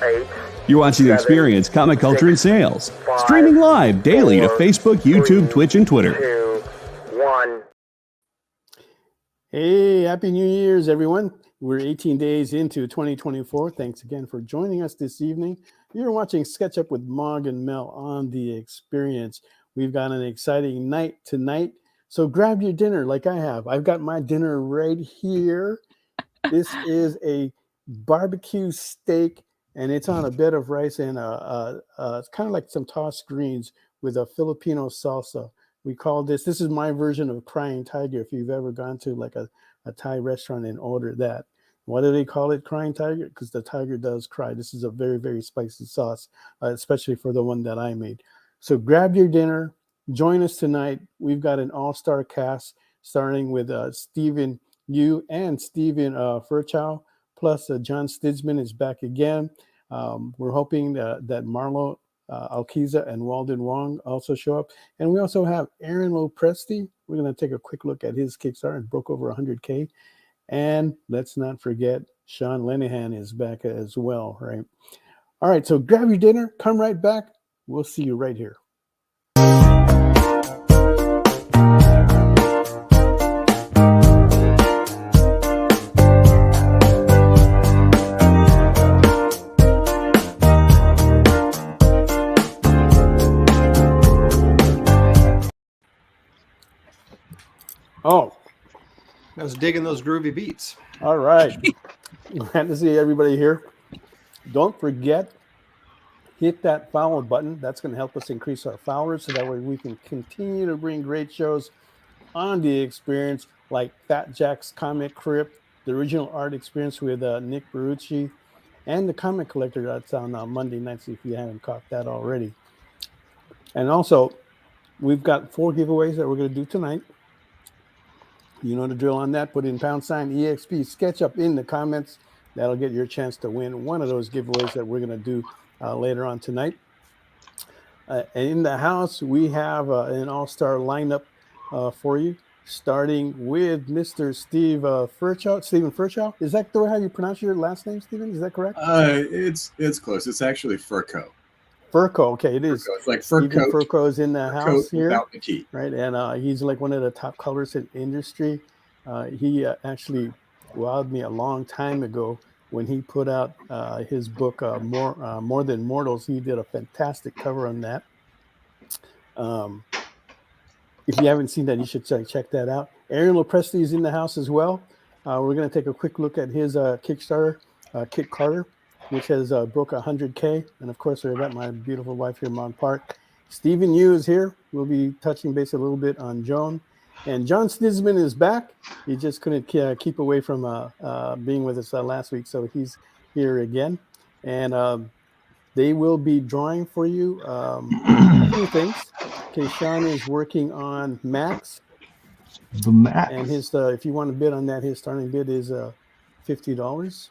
8. You're watching the Experience Comic Culture and Sales. Streaming live daily to Facebook, YouTube, Twitch, and Twitter. 2, 1. Hey, Happy New Year's, everyone. We're 18 days into 2024. Thanks again for joining us this evening. You're watching Sketch Up with Mog and Mel on The Experience. We've got an exciting night tonight, so grab your dinner like I have. I've got my dinner right here. This is a barbecue steak, and it's on a bed of rice and it's kind of like some tossed greens with a Filipino salsa. We call this is my version of Crying Tiger. If you've ever gone to like a Thai restaurant and ordered that. Why do they call it Crying Tiger? Because the tiger does cry. This is a very, very spicy sauce, especially for the one that I made. So grab your dinner. Join us tonight. We've got an all-star cast starting with Stephen Yu and Stephen Firchow, plus John Stinsman is back again. We're hoping that Marlo Alquiza and Walden Wong also show up. And we also have Aaron Lopresti. We're going to take a quick look at his Kickstarter. It broke over 100K. And let's not forget, Sean Lenahan is back as well, right? All right, so grab your dinner. Come right back. We'll see you right here. Oh, I was digging those groovy beats. All right. Glad to see everybody here. Don't forget, hit that follow button. That's going to help us increase our followers so that way we can continue to bring great shows on The Experience, like Fat Jack's Comic Crypt, the original art experience with Nick Barucci, and the Comic Collector that's on Monday nights if you haven't caught that already. And also, we've got 4 giveaways that we're going to do tonight. You know the drill on that. Put in #EXP SketchUp in the comments. That'll get your chance to win one of those giveaways that we're going to do later on tonight. And in the house, we have an all-star lineup for you, starting with Mr. Steve Firchow. Stephen Firchow. Is that the way how you pronounce your last name, Stephen? Is that correct? It's close. It's actually Firchow. Firchow, okay, it is. Firchow. It's like fur coat. Firchow is in the house here, without the key, right? And he's like one of the top colors in industry. He actually wowed me a long time ago when he put out his book More Than Mortals. He did a fantastic cover on that. If you haven't seen that, you should check that out. Aaron Lopresti is in the house as well. We're going to take a quick look at his Kickstarter, Kit Carter, which has broke 100K. And of course, I've got my beautiful wife here, Mog Park. Stephen Yu is here. We'll be touching base a little bit on Joan. And John Stinsman is back. He just couldn't keep away from being with us last week, so he's here again. And they will be drawing for you a few things. Okay, Sean is working on Max. The Max. And his, if you want to bid on that, his starting bid is $50.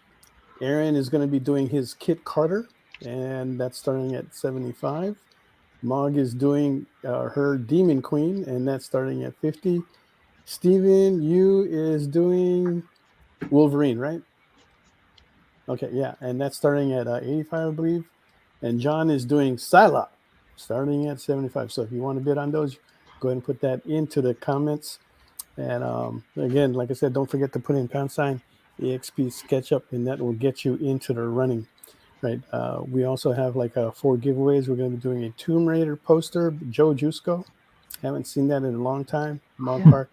Aaron is going to be doing his Kit Carter, and that's starting at $75. Mog is doing her Demon Queen, and that's starting at $50. Stephen Yu is doing Wolverine, right? Okay, yeah, and that's starting at $85, I believe. And John is doing Psylocke, starting at $75. So if you want to bid on those, go ahead and put that into the comments. And again, like I said, don't forget to put in # EXP SketchUp, and that will get you into the running. Right. We also have like 4 giveaways. We're going to be doing a Tomb Raider poster, Joe Jusko. Haven't seen that in a long time. Mog Park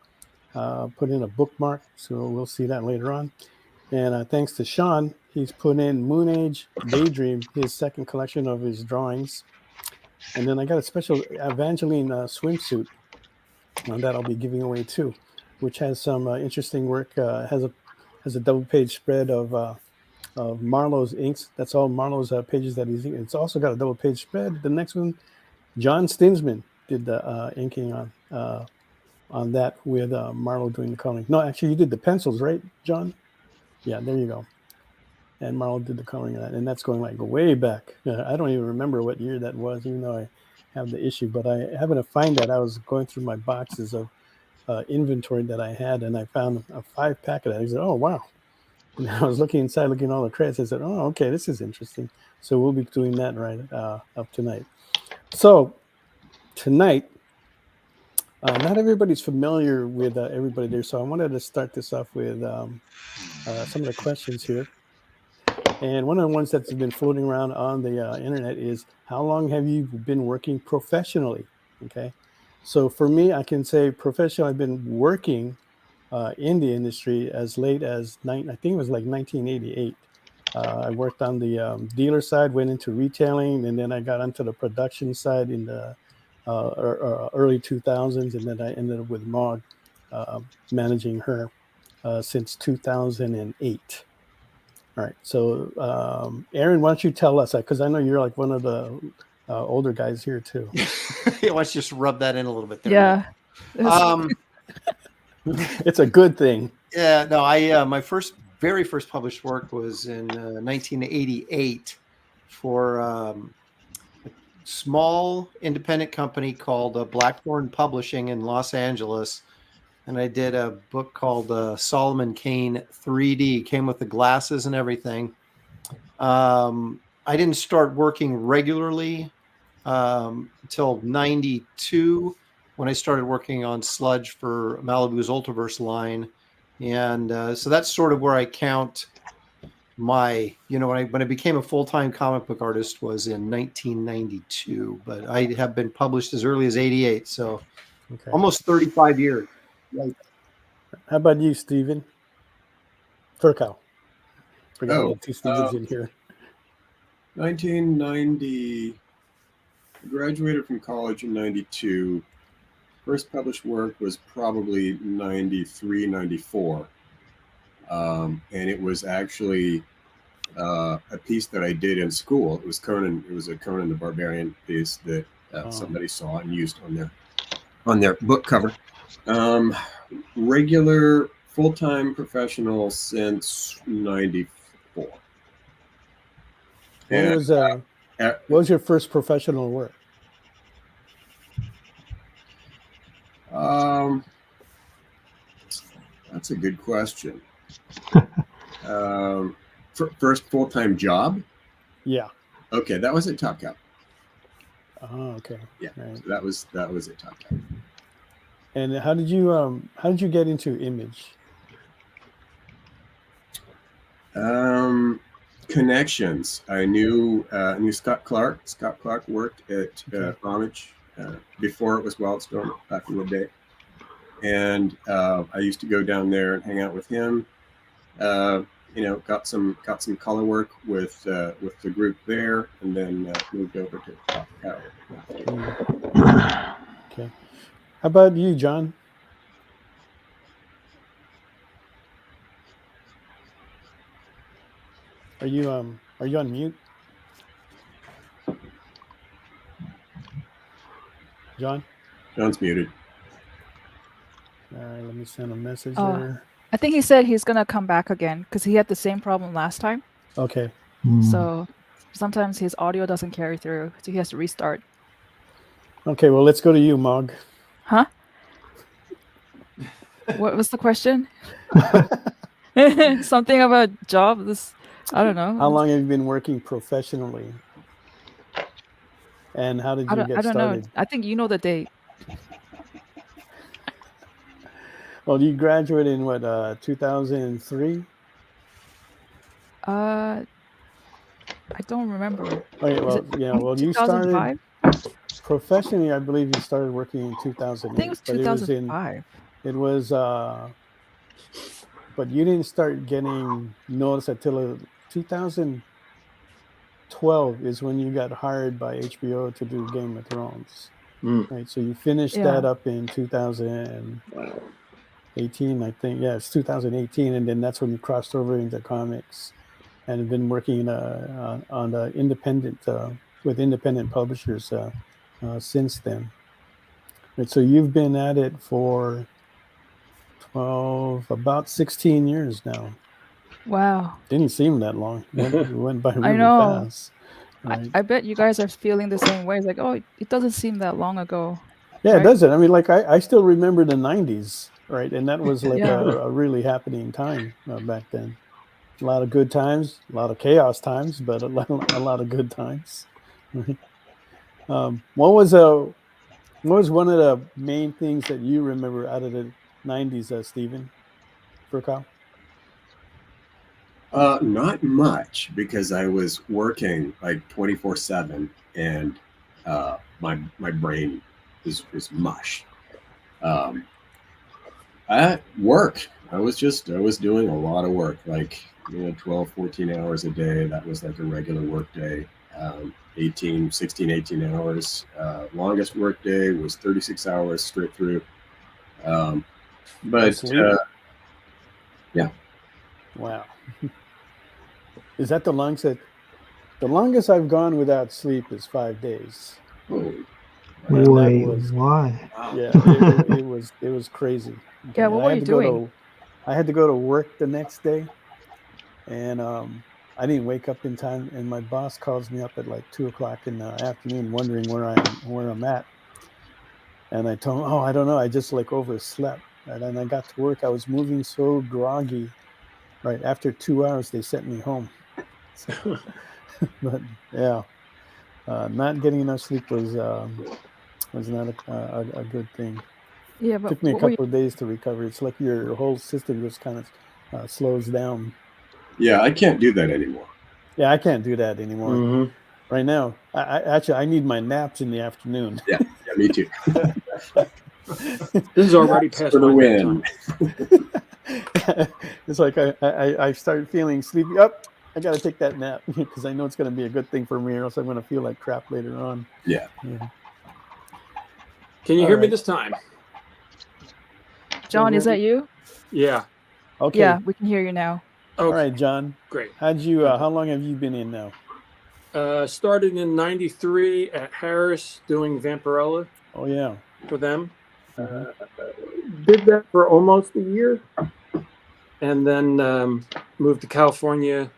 put in a bookmark, so we'll see that later on. And thanks to Sean, he's put in Moon Age Daydream, his second collection of his drawings. And then I got a special Evangeline swimsuit that I'll be giving away too, which has some interesting work. Has a double-page spread of Marlo's inks. That's all Marlo's pages that he's inking. It's also got a double-page spread. The next one, John Stinsman did the inking on that with Marlo doing the coloring. No, actually, you did the pencils, right, John? Yeah, there you go. And Marlo did the coloring of that, and that's going like way back. I don't even remember what year that was, even though I have the issue. But I happened to find that I was going through my boxes of inventory that I had, and I found a 5-pack of that. I said, "Oh wow, And I was looking inside, looking at all the credits. I said, "Oh, okay, this is interesting." So we'll be doing that right up tonight. So tonight, not everybody's familiar with everybody there, so I wanted to start this off with some of the questions here. And one of the ones that's been floating around on the internet is, how long have you been working professionally? Okay. So for me, I can say professional, I've been working in the industry as late as, I think it was like 1988. I worked on the dealer side, went into retailing, and then I got onto the production side in the early 2000s, and then I ended up with Maud, managing her since 2008. All right. So, Aaron, why don't you tell us that? Because I know you're like one of the older guys here too. Let's just rub that in a little bit there. Yeah. It's a good thing. Yeah. No, I my very first published work was in 1988 for a small independent company called Blackthorn Publishing in Los Angeles. And I did a book called Solomon Kane 3D, came with the glasses and everything. I didn't start working regularly until 92 when I started working on Sludge for Malibu's Ultraverse line. And so that's sort of where I count my, when I became a full-time comic book artist was in 1992, but I have been published as early as 88. So almost 35 years. Right. How about you, Steven? Firchow. Forgot we had two Stevens in here. 1990, graduated from college in 92. First published work was probably 93, 94. And it was actually a piece that I did in school. It was Conan. It was a Conan the Barbarian piece that somebody saw and used on their book cover. Regular full-time professional since 94. What was your first professional work? That's a good question. First full-time job? Yeah. Okay, that was at Top Cow. Oh, okay. Yeah, right. So that was at Top Cow. And how did you get into image? Connections. I knew Scott Clark. Scott Clark worked at Homage before it was Wildstorm back in the day, and I used to go down there and hang out with him. Got some color work with the group there, and then moved over to Top Cow. Okay. How about you, John? Are you on mute? John? John's muted. All right, let me send a message there. I think he said he's gonna come back again because he had the same problem last time. Okay. So sometimes his audio doesn't carry through, so he has to restart. Okay, well, let's go to you, Mog. Huh? What was the question? Something about job. I don't know. How long have you been working professionally? And how did you get started? I don't know. I think you know the date. Well, you graduated in what, 2003? I don't remember. Okay, well, yeah, well, you started 2005? professionally. I believe you started working in 2008. I think it was 2005. It was, but you didn't start getting noticed until 2012 is when you got hired by HBO to do Game of Thrones. Right, so you finished that up in 2018, I think. Yeah, it's 2018, and then that's when you crossed over into comics, and have been working on the independent with independent publishers since then. Right, so you've been at it for about 16 years now. Wow. Didn't seem that long. It went by really fast. Right? I bet you guys are feeling the same way. It's like, oh, it doesn't seem that long ago. Yeah, right? It doesn't. I mean, like I still remember the 90s, right? And that was like a really happening time back then. A lot of good times, a lot of chaos times, but a lot of good times. What was one of the main things that you remember out of the 90s, Stephen Firchow? Not much, because I was working like 24/7, and my brain is mush. At work, I was doing a lot of work, like 12, 14 hours a day. That was like a regular work day. 18 hours. Longest work day was 36 hours straight through. But yeah. Wow. Is that the longest I've gone without sleep is 5 days. Oh, Wait, was, why? Yeah, it was crazy. Yeah, what were you doing? I had to go to work the next day, and I didn't wake up in time. And my boss calls me up at like 2:00 in the afternoon, wondering where I'm at. And I told him, "Oh, I don't know. I just like overslept." And then I got to work. I was moving so groggy. Right after 2 hours, they sent me home. So, but yeah, not getting enough sleep was not a good thing. Yeah, but Took me a couple of days to recover. It's like your whole system just kind of slows down. Yeah, I can't do that anymore. Yeah, I can't do that anymore. Mm-hmm. Right now, I need my naps in the afternoon. Yeah, me too. This is already past For the my win. bedtime. It's like I start feeling sleepy. Up, I got to take that nap because I know it's going to be a good thing for me, or else I'm going to feel like crap later on. Yeah. Can you hear me this time? John, is that you? Yeah. Okay. Yeah, we can hear you now. Okay. All right, John. Great. How long have you been in now? Started in '93 at Harris doing Vampirella. Oh yeah. For them. Did that for almost a year, and then moved to California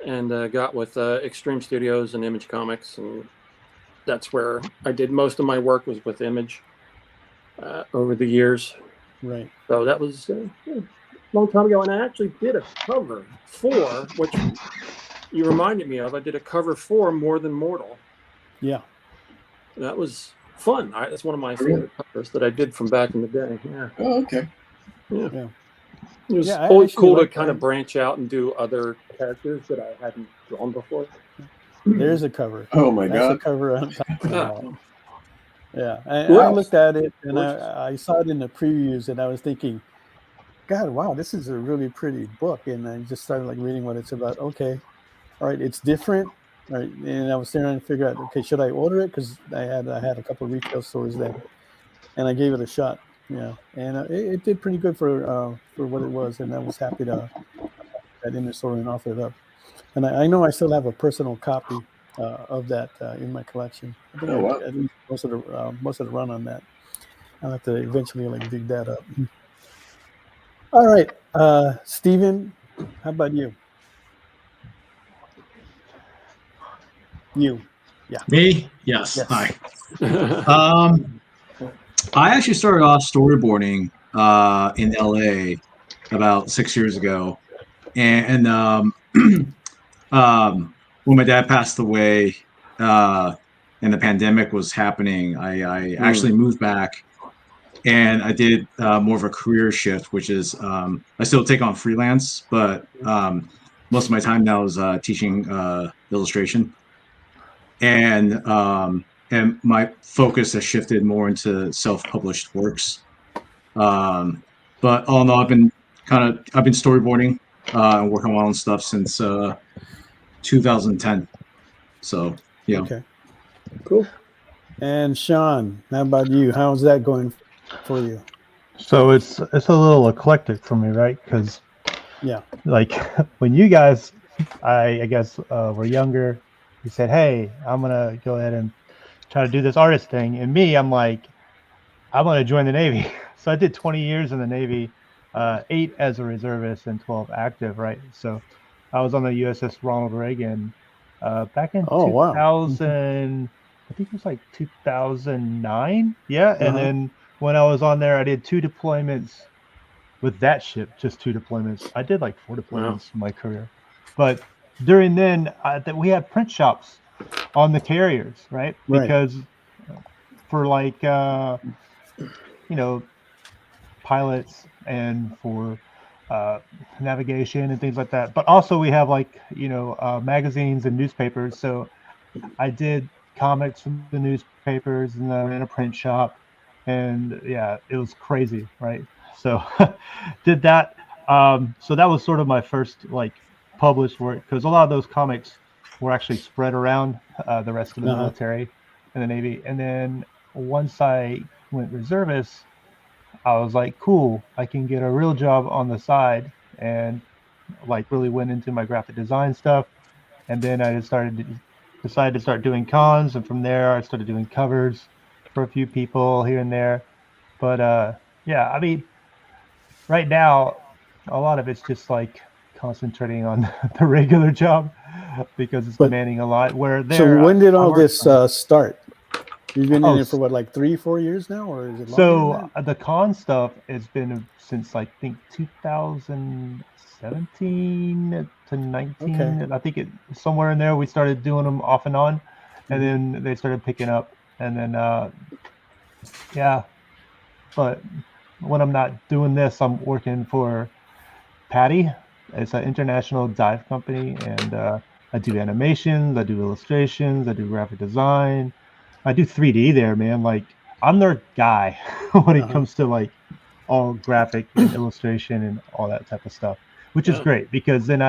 and got with Extreme Studios and Image Comics, and that's where I did most of my work was with Image over the years. Right. So that was a long time ago, and I actually did a cover for, which you reminded me of. I did a cover for More Than Mortal. Yeah. That was fun. That's one of my favorite covers that I did from back in the day. Yeah. Oh, okay. Yeah. It was Yeah, always cool to kind of branch out and do other characters that I hadn't drawn before. There's a cover. Oh my That's God. a cover I'm talking about. Yeah, I Well, looked at it and I saw it in the previews and I was thinking, God, wow, this is a really pretty book. And I just started like reading what it's about. Okay, all right, it's different. All right, and I was trying to figure out, okay, should I order it? Because I had a couple of retail stores there, and I gave it a shot. Yeah, and it did pretty good for what it was, and I was happy to that in the store and offer it up. And I know I still have a personal copy of that in my collection. I think wow. at least most of the run on that. I'll have to eventually like dig that up. All right, Stephen, how about you? You, yeah. Me? Yes. Yes. Hi. I actually started off storyboarding in LA about 6 years ago, and when my dad passed away and the pandemic was happening, I actually moved back, and I did more of a career shift, which is I still take on freelance, but most of my time now is teaching illustration, and my focus has shifted more into self-published works. But all in all, I've been storyboarding and working on my own stuff since 2010. So yeah. Okay. Cool. And Sean, how about you? How's that going for you? So it's a little eclectic for me, right? Because Yeah. like when you guys, I guess were younger, you said, "Hey, I'm gonna go ahead and try to do this artist thing," and me, I'm like, I'm gonna join the Navy. So I did 20 years in the Navy, 8 as a reservist and 12 active, right? So I was on the USS Ronald Reagan back in 2000. I think it was like 2009. Yeah, and then when I was on there, I did 2 deployments with that ship, just 2 deployments. I did like 4 deployments in my career. But during then, that we had print shops on the carriers, right? Because for like, pilots and for navigation and things like that. But also we have like, magazines and newspapers. So I did comics from the newspapers and I ran a print shop, and yeah, it was crazy, right? So did that. So that was sort of my first like published work, because a lot of those comics were actually spread around the rest of the military and the Navy. And then once I went reservist, I was like, cool, I can get a real job on the side, and like really went into my graphic design stuff. And then I decided to start doing cons, and from there I started doing covers for a few people here and there. But yeah, I mean, right now a lot of it's just like concentrating on the regular job because it's demanding a lot. Where there, so when did all this start? You've been in it for what, like 3-4 years now, or is it longer than that? The con stuff has been since I think 2017 to 19. Okay. I think it somewhere in there we started doing them off and on, and then they started picking up, and then yeah. But when I'm not doing this, I'm working for Patty. It's an international dive company, and I do animations, I do illustrations, I do graphic design. I do 3D there, man. Like, I'm their guy when it comes to like all graphic and illustration and all that type of stuff, which is great, because then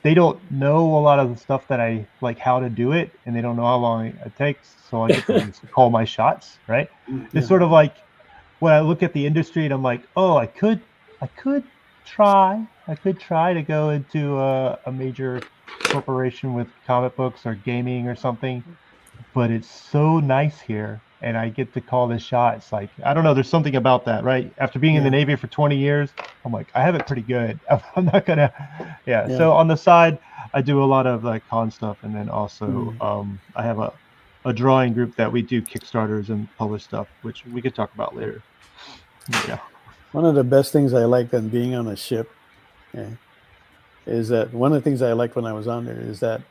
they don't know a lot of the stuff that I like how to do it, and they don't know how long it takes. So I get to just call my shots, right? It's sort of like when I look at the industry and I'm like, oh, I could try to go into a major corporation with comic books or gaming or something. But it's so nice here, and I get to call the shots. Like, I don't know, there's something about that, right? After being in the Navy for 20 years, I'm like, I have it pretty good. I'm not gonna, So on the side, I do a lot of like con stuff, and then also I have a drawing group that we do Kickstarters and publish stuff, which we could talk about later. Yeah. One of the best things I like on being on a ship is that one of the things I liked when I was on there is that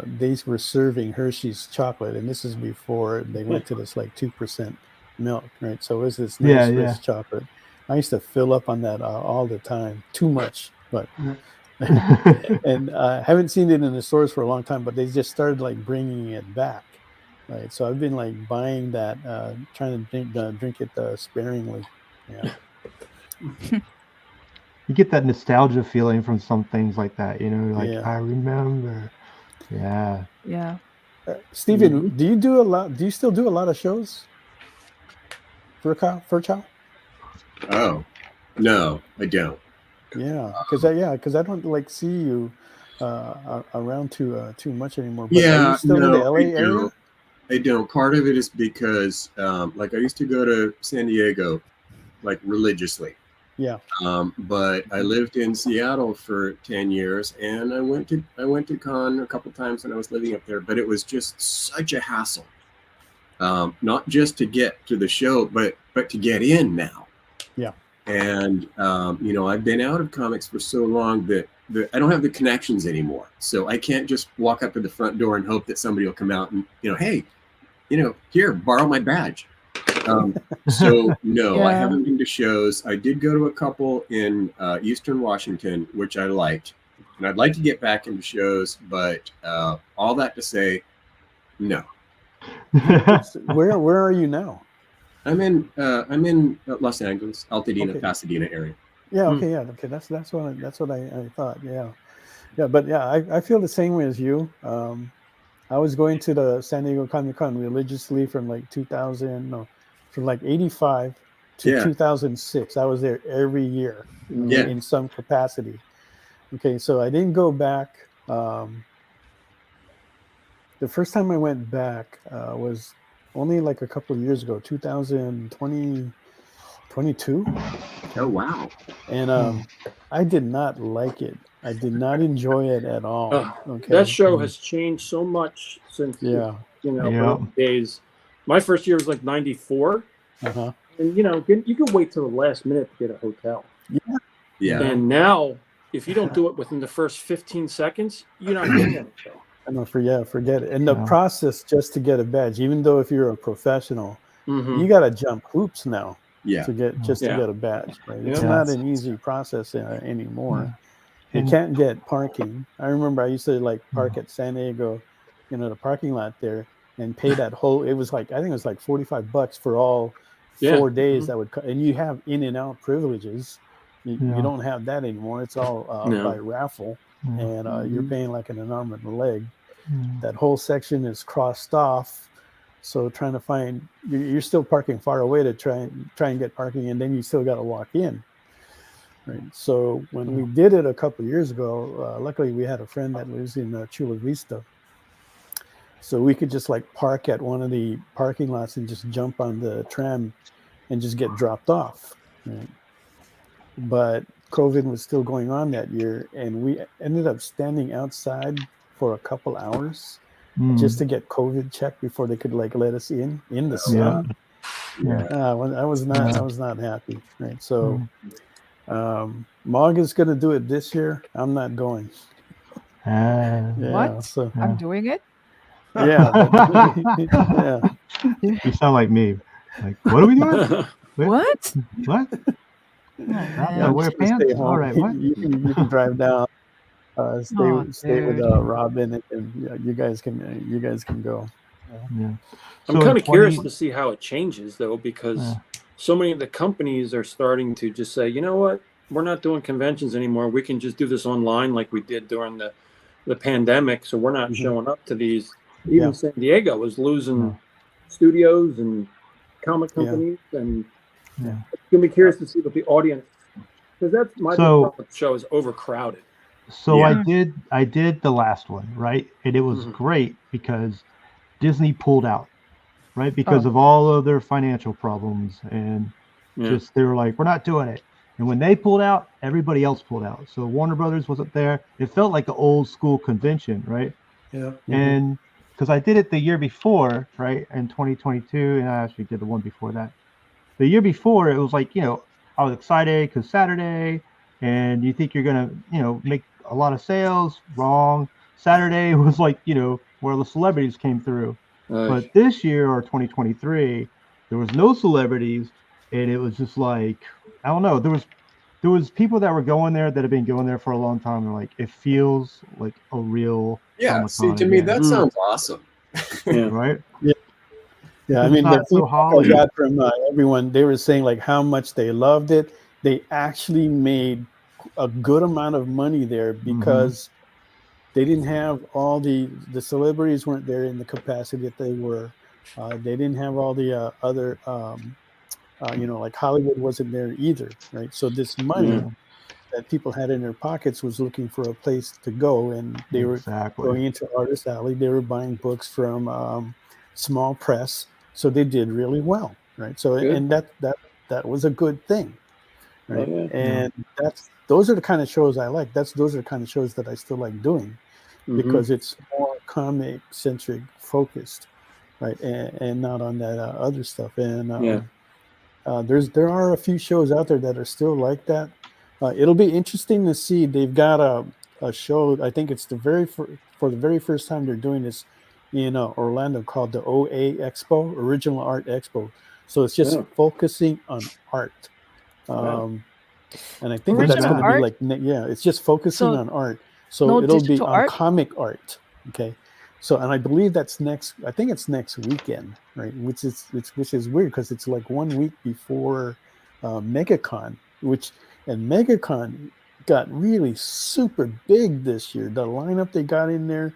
they were serving Hershey's chocolate, and this is before they went to this like 2% milk, right? So it was this nice rich chocolate. I used to fill up on that all the time, too much, but and I haven't seen it in the stores for a long time, but they just started like bringing it back, right? So I've been like buying that, trying to drink it sparingly. Yeah. You get that nostalgia feeling from some things like that, like I remember. Yeah. Yeah. Steven, do you still do a lot of shows? Firchow? Oh, no, I don't. Yeah, because I don't like see you around too much anymore. But Yeah, are you still in the LA area? I don't. Part of it is because like I used to go to San Diego like religiously. Yeah. But I lived in Seattle for 10 years, and I went to con a couple times when I was living up there, but it was just such a hassle. Not just to get to the show, but to get in now. Yeah. And I've been out of comics for so long that I don't have the connections anymore. So I can't just walk up to the front door and hope that somebody will come out and, hey, here, borrow my badge. So no, I haven't been to shows. I did go to a couple in Eastern Washington, which I liked, and I'd like to get back into shows. But all that to say, no. Where are you now? I'm in Los Angeles, Altadena, Pasadena area. Yeah. Okay. Yeah. Okay. That's what I thought. Yeah. Yeah. But yeah, I feel the same way as you. I was going to the San Diego Comic-Con religiously from like 85 to 2006. I was there every year in some capacity. Okay, so I didn't go back. The first time I went back was only like a couple of years ago, 2022. Oh, wow. And I did not like it. I did not enjoy it at all. Okay. That show has changed so much since those days. My first year was like 94. Uh-huh. And you could wait till the last minute to get a hotel. Yeah. And now, if you don't do it within the first 15 seconds, you're not getting anything. I know, forget it. And the process just to get a badge, even though if you're a professional, you got to jump hoops now to get to get a badge. Right? It's not an easy process anymore. You can't get parking. I remember I used to like park at San Diego, the parking lot there, and pay that whole. It was like I think it was like $45 for all 4 days that would, and you have in and out privileges. You don't have that anymore. It's all by raffle, and you're paying like an arm and a leg. That whole section is crossed off. So trying to find, you're still parking far away to try and get parking, and then you still got to walk in. Right. So when we did it a couple of years ago, luckily we had a friend that lives in Chula Vista. So we could just like park at one of the parking lots and just jump on the tram and just get dropped off. Right? But COVID was still going on that year, and we ended up standing outside for a couple hours just to get COVID checked before they could like let us in the sun. I was not happy. Right. So Mog is going to do it this year. I'm not going. What? So, I'm doing it? Yeah. You sound like me. Like, what are we doing? What? What? Wear pants? Stay home. All right, what? You can drive down. Stay with Robin, and you guys can go. I'm kind of curious to see how it changes, though, because so many of the companies are starting to just say, you know what, we're not doing conventions anymore. We can just do this online like we did during the pandemic. So we're not showing up to these. Even San Diego was losing studios and comic companies, and it's gonna be curious to see what the audience, because that's my show is overcrowded. So I did the last one, right? And it was great because Disney pulled out, right? Because of all of their financial problems, and just they were like, we're not doing it. And when they pulled out, everybody else pulled out. So Warner Brothers wasn't there. It felt like an old school convention, right? Yeah. And because I did it the year before, right, in 2022, and I actually did the one before that. The year before, it was like, I was excited because Saturday, and you think you're gonna, make a lot of sales. Wrong. Saturday was like, where the celebrities came through. But this year, or 2023, there was no celebrities, and it was just like, I don't know. There was people that were going there that have been going there for a long time. And like, it feels like a real See, to me, that sounds awesome. Right? Yeah, I mean, the feedback I got from everyone, they were saying like how much they loved it. They actually made a good amount of money there because they didn't have all the celebrities weren't there in the capacity that they were. They didn't have all the other, like Hollywood wasn't there either, right? So this money that people had in their pockets was looking for a place to go, and they were going into Artist Alley. They were buying books from small press, so they did really well, right? So and that was a good thing, right? And those are the kind of shows I like. Those are the kind of shows that I still like doing because it's more comic centric focused, right? And not on that other stuff. And there are a few shows out there that are still like that. It'll be interesting to see. They've got a show. I think it's for the very first time they're doing this in Orlando called the OA Expo, Original Art Expo. So it's just focusing on art. And I think that's going to be like, it's just focusing on art. So it'll be on comic art. Okay. So, and I believe that's I think it's next weekend, right? Which is weird because it's like 1 week before MegaCon, and MegaCon got really super big this year. The lineup they got in there,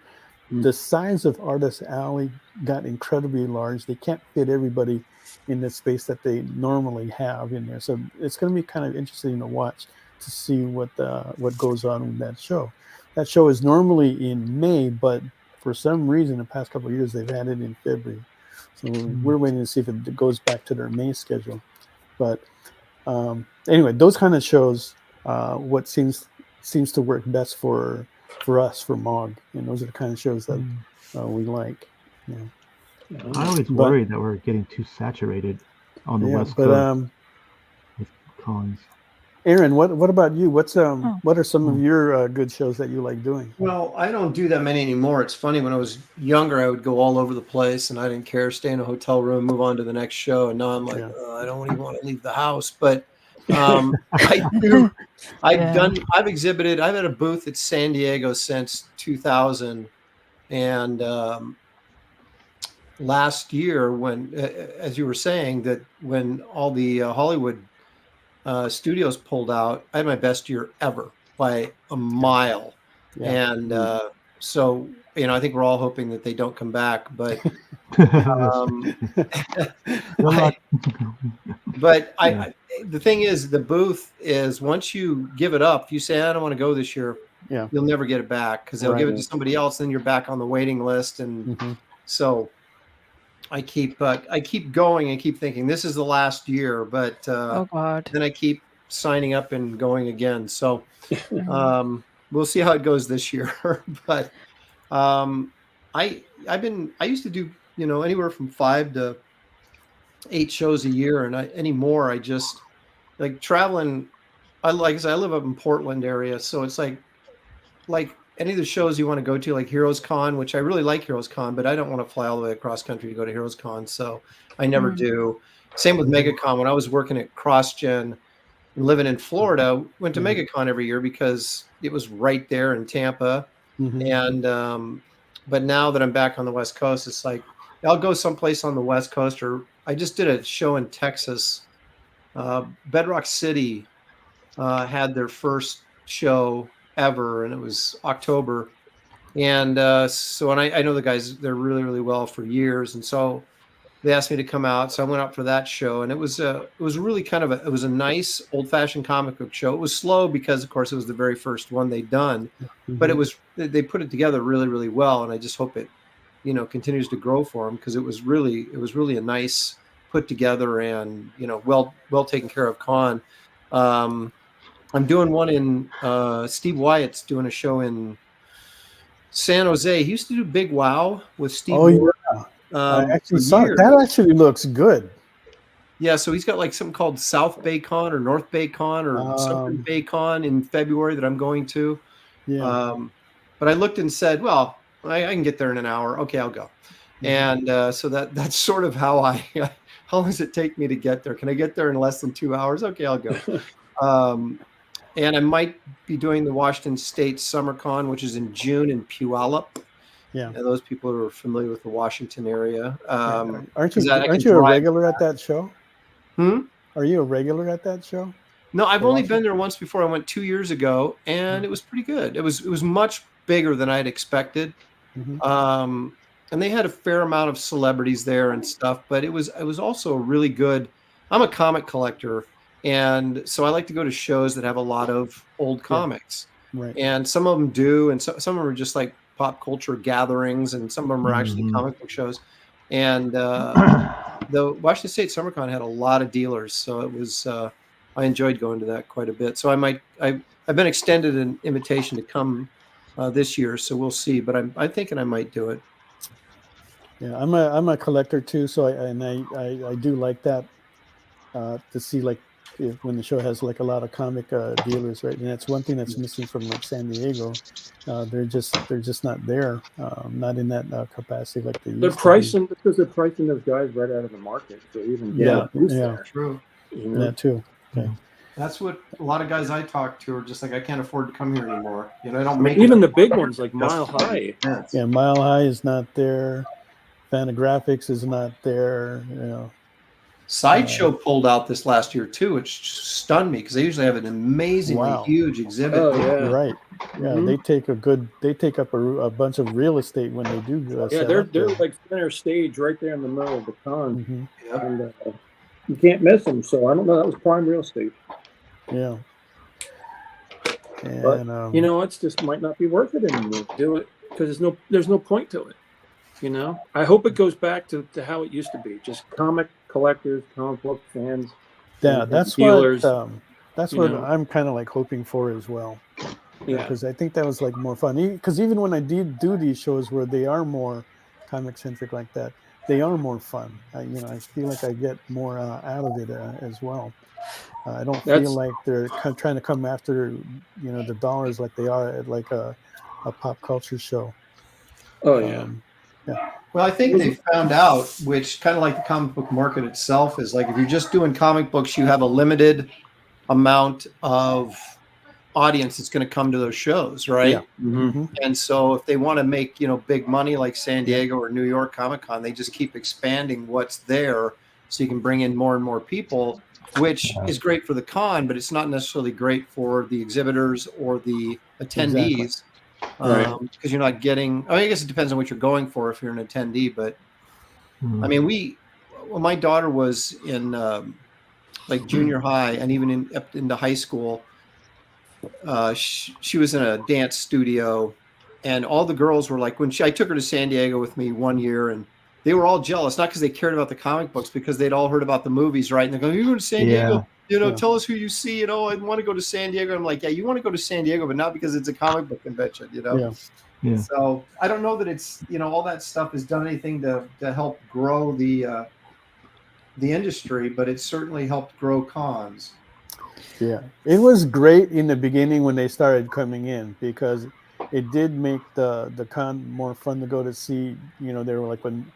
the size of Artist Alley got incredibly large. They can't fit everybody in the space that they normally have in there. So it's going to be kind of interesting to watch to see what goes on with that show. That show is normally in May, but for some reason, the past couple of years, they've had it in February. So we're waiting to see if it goes back to their May schedule. But anyway, those kind of shows, what seems to work best for us, for MOG. And those are the kind of shows that we like. I always worry that we're getting too saturated on the West Coast with cons. Aaron, what about you? What are some of your good shows that you like doing? Well, I don't do that many anymore. It's funny, when I was younger, I would go all over the place and I didn't care, stay in a hotel room, move on to the next show. And now I'm like, I don't even want to leave the house. But I do. I've exhibited. I've had a booth at San Diego since 2000. And last year, when, as you were saying, that when all the Hollywood studios pulled out, I had my best year ever by a mile. Yeah. And so, I think we're all hoping that they don't come back. But the thing is, the booth is, once you give it up, if you say, I don't want to go this year, you'll never get it back, because they'll give it to somebody else. Then you're back on the waiting list. And so I keep going and keep thinking this is the last year, but then I keep signing up and going again. So we'll see how it goes this year. But I used to do anywhere from 5 to 8 shows a year, and anymore I just like traveling. I live up in Portland area, so it's like any of the shows you want to go to, like Heroes Con, which I really like Heroes Con, but I don't want to fly all the way across country to go to Heroes Con, so I never do. Same with MegaCon. When I was working at CrossGen and living in Florida, went to MegaCon every year because it was right there in Tampa. And but now that I'm back on the West Coast, it's like I'll go someplace on the West Coast, or I just did a show in Texas. Bedrock City had their first show ever, and it was October. And so, and I know the guys, they're really, really well for years. And so they asked me to come out. So I went out for that show, and it was really kind of it was a nice old fashioned comic book show. It was slow because, of course, it was the very first one they'd done, but they put it together really, really well. And I just hope it, continues to grow for them, because it was really a nice put together and, well taken care of con. I'm doing one in Steve Wyatt's doing a show in San Jose. He used to do Big Wow with Steve. I actually saw it. That actually looks good. Yeah, so he's got like something called South Bay Con or North Bay Con or something Bay Con in February that I'm going to. But I looked and said, well, I can get there in an hour. Okay, I'll go. And so that's sort of how how long does it take me to get there? Can I get there in less than 2 hours? Okay, I'll go. And I might be doing the Washington State Summer Con, which is in June in Puyallup. And those people who are familiar with the Washington area. Aren't you a regular at that show? Are you a regular at that show? No, I've only been there once before. I went 2 years ago, and it was pretty good. It was much bigger than I'd expected. And they had a fair amount of celebrities there and stuff, but it was also really good. I'm a comic collector, and so I like to go to shows that have a lot of old comics. And some of them do, and some of them are just like pop culture gatherings, and some of them are actually comic book shows. And the Washington State SummerCon had a lot of dealers, so it was I enjoyed going to that quite a bit. So I've been extended an invitation to come this year, so we'll see. But I'm thinking I might do it. Yeah, I'm a collector too, so I do like that to see like when the show has like a lot of comic dealers, right? And that's one thing that's missing from like San Diego. They're just not there, not in that capacity like they used to be. Because they're pricing those guys right out of the market. So even True. That too. Okay. That's what a lot of guys I talk to are just like, I can't afford to come here anymore. I don't make even the big ones like Mile High. Yeah, Mile High is not there. Fantagraphics is not there. Sideshow pulled out this last year too, which stunned me because they usually have an amazingly huge exhibit. Oh, yeah. Right. Yeah, they take up a bunch of real estate when they do. They're like center stage right there in the middle of the con, and you can't miss them. So I don't know. That was prime real estate. Yeah. And, but it's just might not be worth it anymore. Do it because there's no point to it. I hope it goes back to how it used to be. Just comic collectors, comic book fans. Yeah, that's dealers. That's what I'm kind of like hoping for as well. Yeah, because I think that was like more fun. Because even when I do these shows where they are more comic centric like that, they are more fun. I feel like I get more out of it as well. I don't That's- feel like they're trying to come after, the dollars like they are at like a pop culture show. Oh yeah. Yeah. Well, I think they found out, which kind of like the comic book market itself is like if you're just doing comic books, you have a limited amount of audience that's going to come to those shows, right? Yeah. Mm-hmm. And so if they want to make, big money like San Diego or New York Comic Con, they just keep expanding what's there so you can bring in more and more people, which is great for the con, but it's not necessarily great for the exhibitors or the attendees. Right. Because you're not getting, I guess it depends on what you're going for if you're an attendee, but I mean, when my daughter was in like junior high and even up into high school, she was in a dance studio, and all the girls were like, I took her to San Diego with me one year, and they were all jealous, not because they cared about the comic books, because they'd all heard about the movies, right? And they're going, "You're going to San Diego, tell us who you see, I want to go to San Diego." I'm like, "Yeah, you want to go to San Diego, but not because it's a comic book convention, Yeah. So I don't know that it's, all that stuff has done anything to help grow the industry, but it's certainly helped grow cons. Yeah, it was great in the beginning when they started coming in, because it did make the con more fun to go to see. They were like when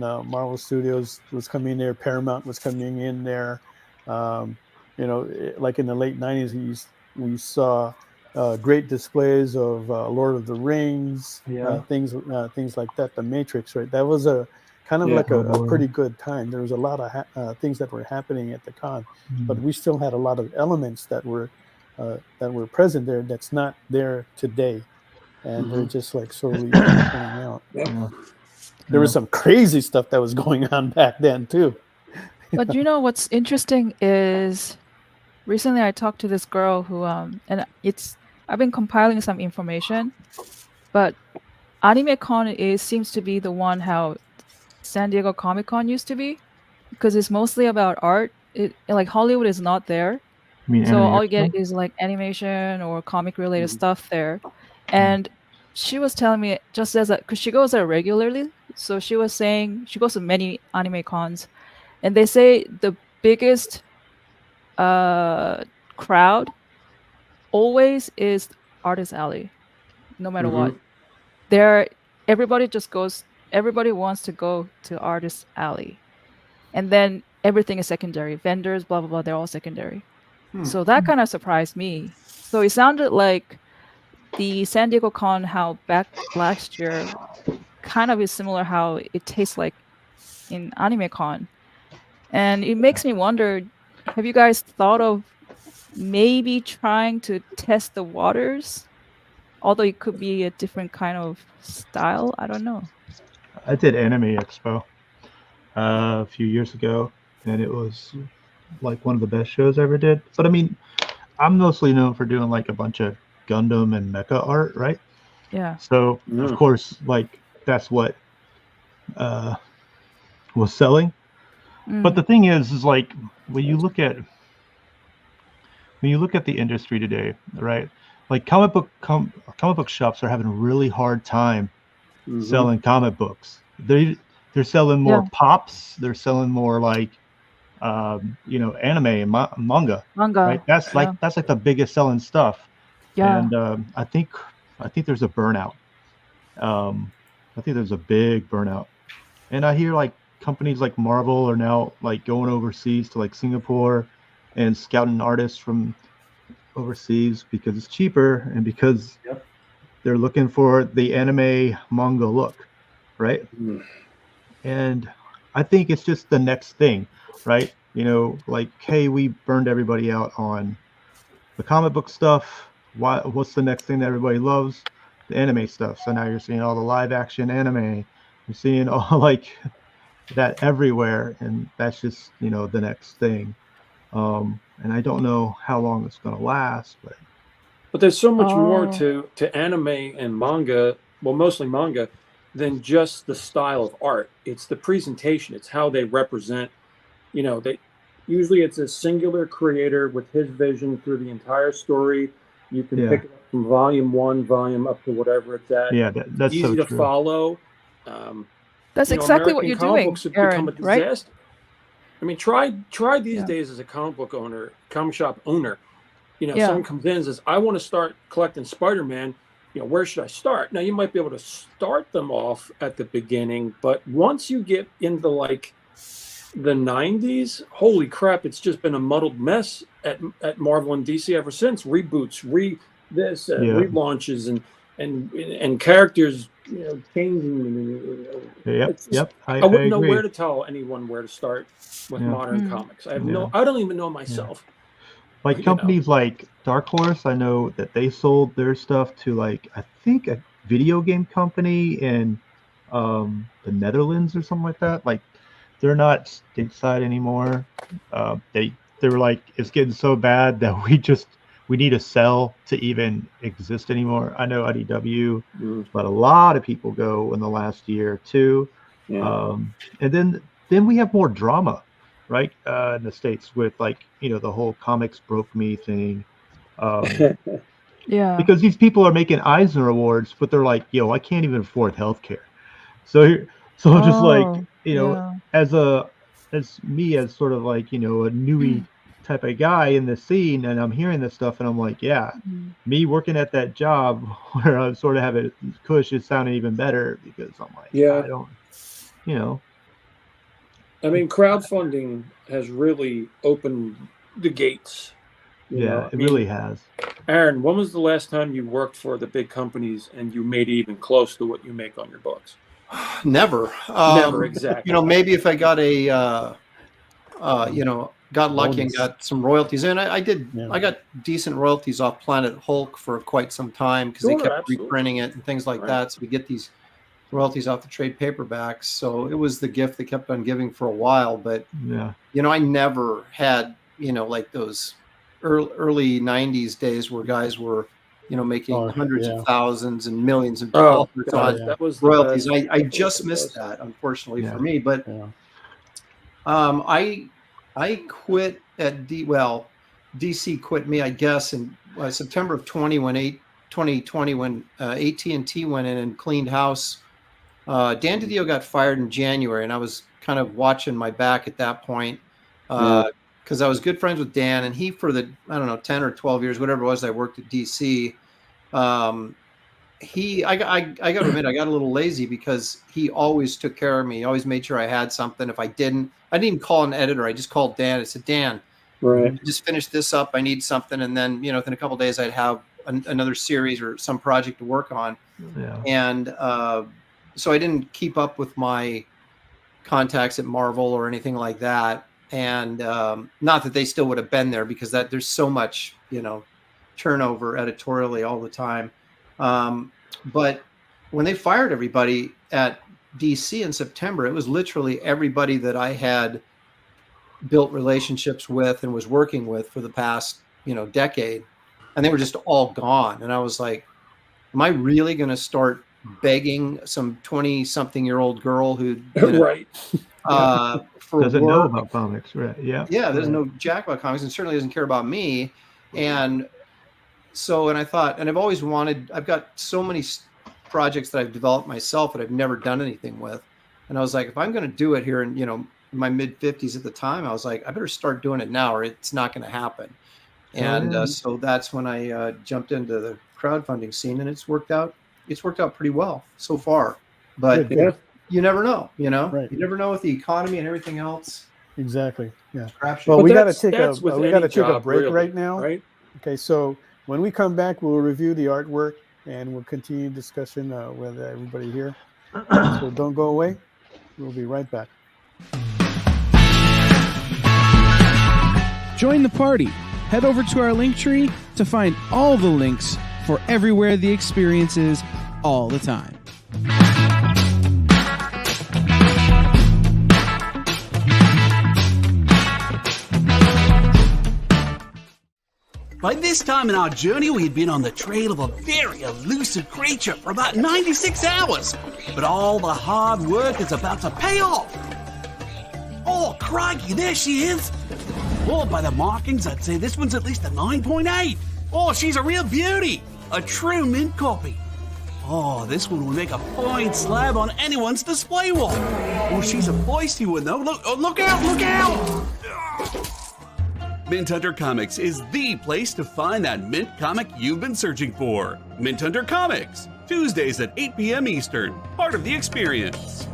Marvel Studios was coming in there, Paramount was coming in there. Like in the late '90s, we saw great displays of Lord of the Rings, things like that. The Matrix, right? That was a kind of like a pretty good time. There was a lot of things that were happening at the con, but we still had a lot of elements that were present there that's not there today, and they're just like slowly coming out. There was some crazy stuff that was going on back then too. But what's interesting is recently I talked to this girl who and I've been compiling some information, but AnimeCon seems to be the one how San Diego Comic Con used to be, because it's mostly about art. Like Hollywood is not there, so all you get is like animation or comic related stuff there. And she was telling me, just as because she goes there regularly, so she was saying she goes to many anime cons, and they say the biggest crowd always is Artist Alley, no matter what. Everybody wants to go to Artist Alley, and then everything is secondary. Vendors, blah blah blah, they're all secondary. So that kind of surprised me. So it sounded like the San Diego Con, how back last year, kind of is similar how it tastes like in Anime Con. And it makes me wonder, have you guys thought of maybe trying to test the waters? Although it could be a different kind of style. I don't know. I did Anime Expo a few years ago, and it was like one of the best shows I ever did. But I mean, I'm mostly known for doing like a bunch of Gundam and mecha art, right? Yeah. So of course, like that's what was selling. But the thing is like when you look at the industry today, right? Like comic book shops are having a really hard time selling comic books. They're selling more pops. They're selling more like anime and manga. Right? That's like the biggest selling stuff. Yeah. And I think there's a burnout. I think there's a big burnout. And I hear like companies like Marvel are now like going overseas to like Singapore and scouting artists from overseas because it's cheaper and because they're looking for the anime manga look, right? And I think it's just the next thing, right? Like, hey, we burned everybody out on the comic book stuff. What's the next thing that everybody loves? The anime stuff. So now you're seeing all the live action anime. You're seeing all like that everywhere, and that's just the next thing. And I don't know how long it's going to last, but there's so much more to anime and manga, well, mostly manga, than just the style of art. It's the presentation. It's how they represent. They usually it's a singular creator with his vision through the entire story. You can pick it up from volume 1, volume up to whatever it's at. Yeah, that's easy so to true. Follow. That's exactly what you're doing, Aaron, right? I mean, try these days as a comic shop owner. You know, someone comes in and says, I want to start collecting Spider-Man. You know, where should I start? Now, you might be able to start them off at the beginning, but once you get into like the 90s, holy crap, it's just been a muddled mess at Marvel and DC ever since. Reboots, relaunches, and characters, you know, changing. I wouldn't know agree. where to tell anyone where to start with modern comics. I don't even know myself. Like companies like Dark Horse, I know that they sold their stuff to like, I think a video game company in the Netherlands or something like that. Like they're not stateside anymore. They were like, it's getting so bad that we need to sell to even exist anymore. I know IDW let a lot of people go in the last year too. And then we have more drama, right? In the States with like, you know, the whole comics broke me thing. Because these people are making Eisner Awards, but they're like, yo, I can't even afford healthcare. So I'm just like, you know, as me as sort of like, you know, a newie type of guy in the scene, and I'm hearing this stuff and I'm like, me working at that job where I sort of have a cush is sounding even better because I'm like, I don't, you know. I mean, crowdfunding has really opened the gates. It really has. Aaron, when was the last time you worked for the big companies and you made it even close to what you make on your books? Never. Never, exactly. You know, maybe if I got got lucky and got some royalties. And I got decent royalties off Planet Hulk for quite some time because they kept reprinting it and things like that. So we get these royalties off the trade paperbacks. So it was the gift that kept on giving for a while. But, you know, I never had, you know, like those early 90s days where guys were, you know, making hundreds of thousands and millions of dollars on that was royalties. I just missed that, unfortunately for me. But I quit at DC quit me, I guess, in September of 2020 when AT&T went in and cleaned house. Dan DiDio got fired in January, and I was kind of watching my back at that point because I was good friends with Dan, and he, for the, 10 or 12 years, whatever it was, I worked at DC. I got to admit, I got a little lazy because he always took care of me. He always made sure I had something. If I didn't even call an editor. I just called Dan. I said, Dan, just finish this up. I need something. And then, you know, within a couple of days, I'd have another series or some project to work on. And so I didn't keep up with my contacts at Marvel or anything like that. And not that they still would have been there because there's so much, you know, turnover editorially all the time. But when they fired everybody at DC in September, it was literally everybody that I had built relationships with and was working with for the past, you know, decade. And they were just all gone. And I was like, am I really going to start begging some 20-something-year-old girl who for doesn't know about comics, right? Doesn't know jack about comics and certainly doesn't care about me. And so, and I thought, and I've always wanted, I've got so many projects that I've developed myself that I've never done anything with. And I was like, if I'm going to do it here in, you know, in my mid 50s at the time, I was like, I better start doing it now or it's not going to happen. And so that's when I jumped into the crowdfunding scene, and it's worked out pretty well so far. But you never know, you know, you never know with the economy and everything else. Exactly. Yeah. Well, we got to take a break right now. Right. Okay. So when we come back, we'll review the artwork and we'll continue discussion with everybody here. So don't go away. We'll be right back. Join the party. Head over to our link tree to find all the links for everywhere the experience is all the time. By this time in our journey, we had been on the trail of a very elusive creature for about 96 hours. But all the hard work is about to pay off. Oh, crikey, there she is. Oh, by the markings, I'd say this one's at least a 9.8. Oh, she's a real beauty. A true mint copy. Oh, this one will make a fine slab on anyone's display wall. Oh, she's a feisty one, though. Look out, look out! Mint Hunter Comics is the place to find that mint comic you've been searching for. Mint Hunter Comics, Tuesdays at 8 p.m. Eastern, part of the experience.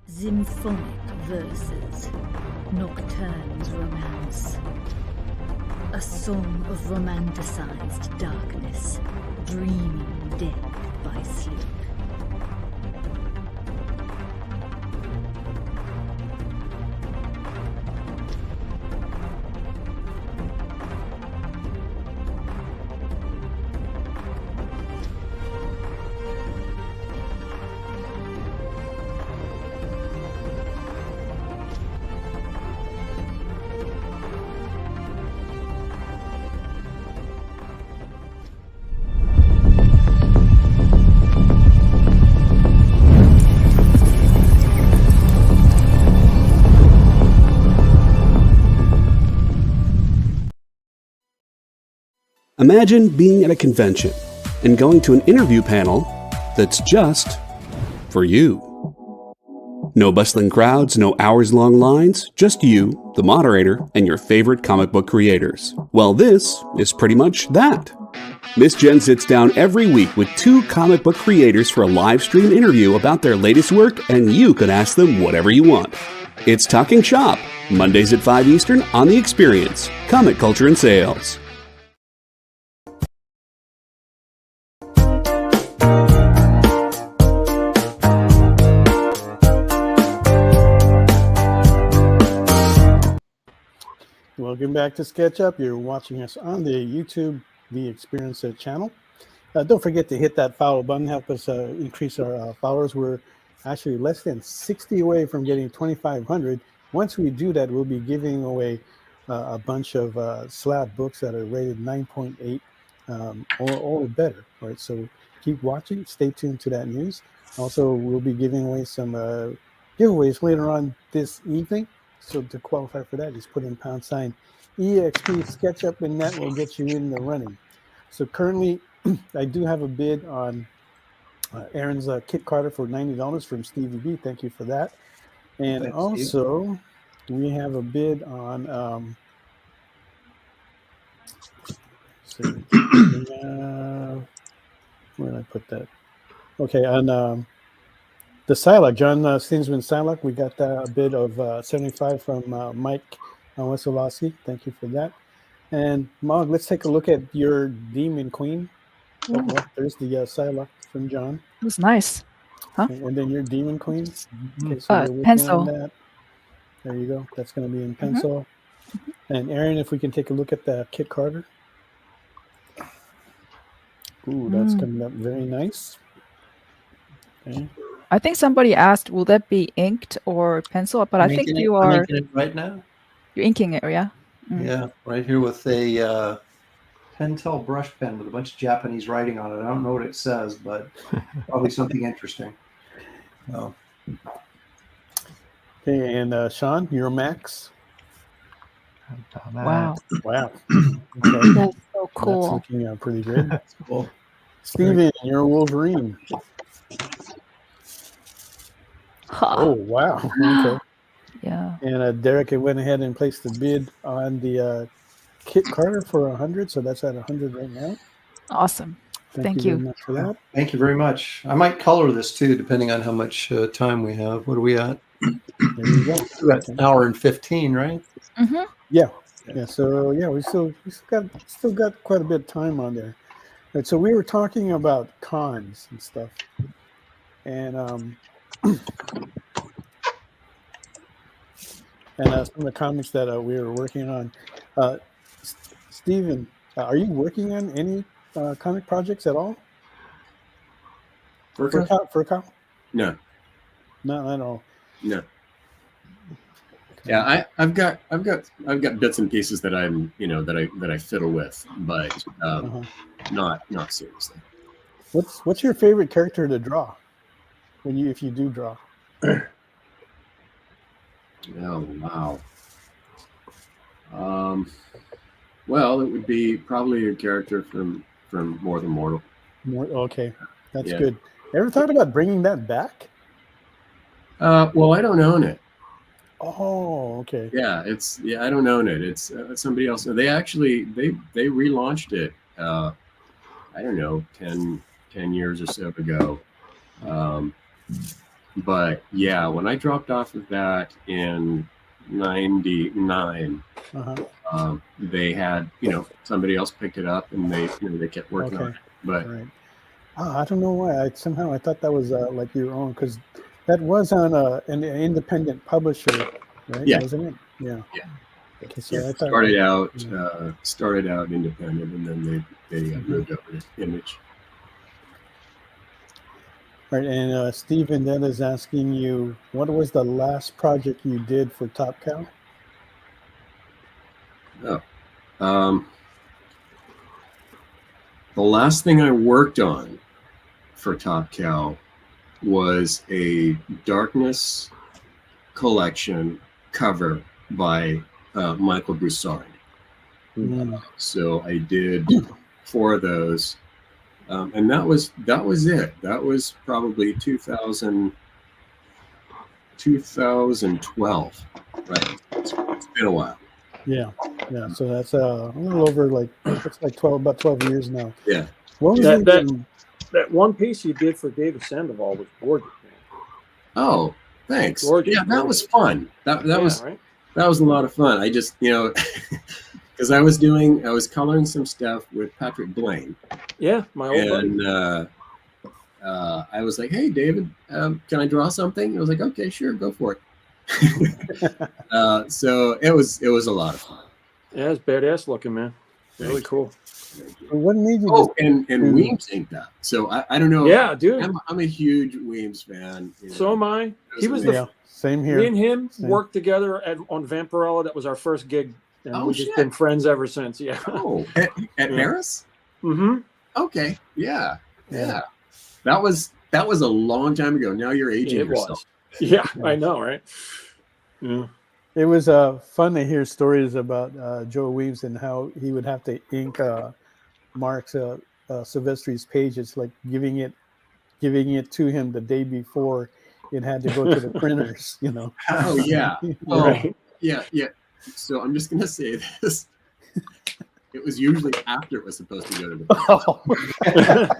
Symphonic verses, Nocturne's romance. A song of romanticized darkness, dreaming death by sleep. Imagine being at a convention and going to an interview panel that's just for you. No bustling crowds, no hours-long lines, just you, the moderator, and your favorite comic book creators. Well, this is pretty much that. Miss Jen sits down every week with 2 comic book creators for a live stream interview about their latest work, and you can ask them whatever you want. It's Talking Shop, Mondays at 5 Eastern on The Experience, Comic Culture and Sales. Welcome back to SketchUp. You're watching us on the YouTube The Experience channel. Don't forget to hit that follow button. Help us increase our followers. We're actually less than 60 away from getting 2,500. Once we do that, we'll be giving away a bunch of slab books that are rated 9.8 or better. All right, so keep watching. Stay tuned to that news. Also, we'll be giving away some giveaways later on this evening. So to qualify for that, just put in # EXP SketchUp, and that will get you in the running. So currently, I do have a bid on Aaron's Kit Carter for $90 from Stevie B. Thank you for that. And Thanks, also, we have a bid on where did I put that? Okay, on the Psylocke, John Stinsman Psylocke, we got a bid of 75 from Mike Wesolowski. Thank you for that. And Mog, let's take a look at your Demon Queen. Oh, well, there's the Psylocke from John. It was nice. Huh? And then your Demon Queen. Okay, so you're working pencil. on that. There you go. That's going to be in pencil. And Aaron, if we can take a look at the Kit Carter. Ooh, that's coming up very nice. Okay. I think somebody asked, will that be inked or pencil? But I think you I'm are. inking it right now. You're inking it, yeah? Yeah, right here with a Pentel brush pen with a bunch of Japanese writing on it. I don't know what it says, but probably something interesting. Oh. Okay, and Sean, your Max. Wow. Wow. Okay. That's so cool. That's looking pretty good. That's cool. Steven, your Wolverine. Oh, wow. Okay. Yeah. And Derek went ahead and placed the bid on the Kit Carter for 100, so that's at 100 right now. Awesome. Thank you you. very much for that. Thank you very much. I might color this too, depending on how much time we have. What are we at? There you go. We're at an hour and 15, right? Mm-hmm. Yeah. Yeah. So yeah, we still got quite a bit of time on there. Right, so we were talking about cons and stuff, and some of the comics that we were working on. Steven, are you working on any comic projects at all? Firchow? No. Not at all. No. Yeah, I've got bits and pieces that I'm that I fiddle with, but not seriously. What's your favorite character to draw if you do draw? Oh wow. Well, it would be probably a character from More Than Mortal. Okay, that's Yeah. good. Ever thought about bringing that back? Well, I don't own it. Oh, okay. Yeah, I don't own it. It's somebody else. They actually they relaunched it. I don't know, 10 years or so ago. But yeah, when I dropped off of that in '99, they had somebody else picked it up and they kept working on it. But right. I don't know why. I thought that was like your own, because that was on an independent publisher, right? Yeah. Wasn't it? Yeah. Yeah. Okay, so Yeah, I thought, started out independent, and then they moved over to Image. Right, and Stephen then is asking you, what was the last project you did for Top Cow? The last thing I worked on for Top Cow was a Darkness collection cover by Michael Broussard. So I did 4 of those, and that was it. That was probably 2012, right? It's been a while. Yeah. So that's a little over about 12 years now. Yeah. What was that one piece you did for David Sandoval was gorgeous, man. Oh, thanks. Gorgeous, yeah, that was fun. That was right? That was a lot of fun. I just because I was coloring some stuff with Patrick Blaine. Yeah, my old buddy. And I was like, "Hey, David, can I draw something?" I was like, "Okay, sure, go for it." So it was a lot of fun. Yeah, it's badass looking, man. Really cool. What made you? Oh, and Weems inked that. So I don't know. Yeah, dude. I'm a huge Weems fan. So am I. He was same here. Me and him worked together on Vampirella. That was our first gig, and we've just been friends ever since. Yeah. Oh, at Harris? Mm-hmm. Okay. Yeah. That was a long time ago. Now you're aging yourself. Yeah, I know, right? Yeah. It was fun to hear stories about Joe Weems and how he would have to ink Mark Silvestri's pages, like giving it to him the day before it had to go to the printers. Oh yeah. Right. Yeah. So I'm just gonna say this. It was usually after it was supposed to go to the printers.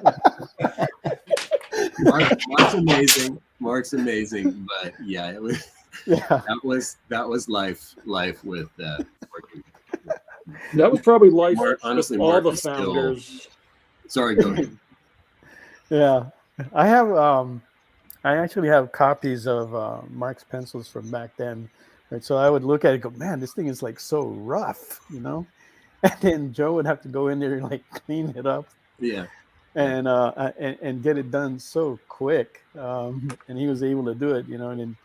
Mark's amazing, but yeah, it was. Yeah, that was life with working. That was probably life. Honestly, all Mark the founders. Sorry, go ahead. Yeah, I have. I actually have copies of Mark's pencils from back then. Right, so I would look at it and go, "Man, this thing is like so rough," And then Joe would have to go in there and like clean it up. Yeah. And get it done so quick, and he was able to do it, and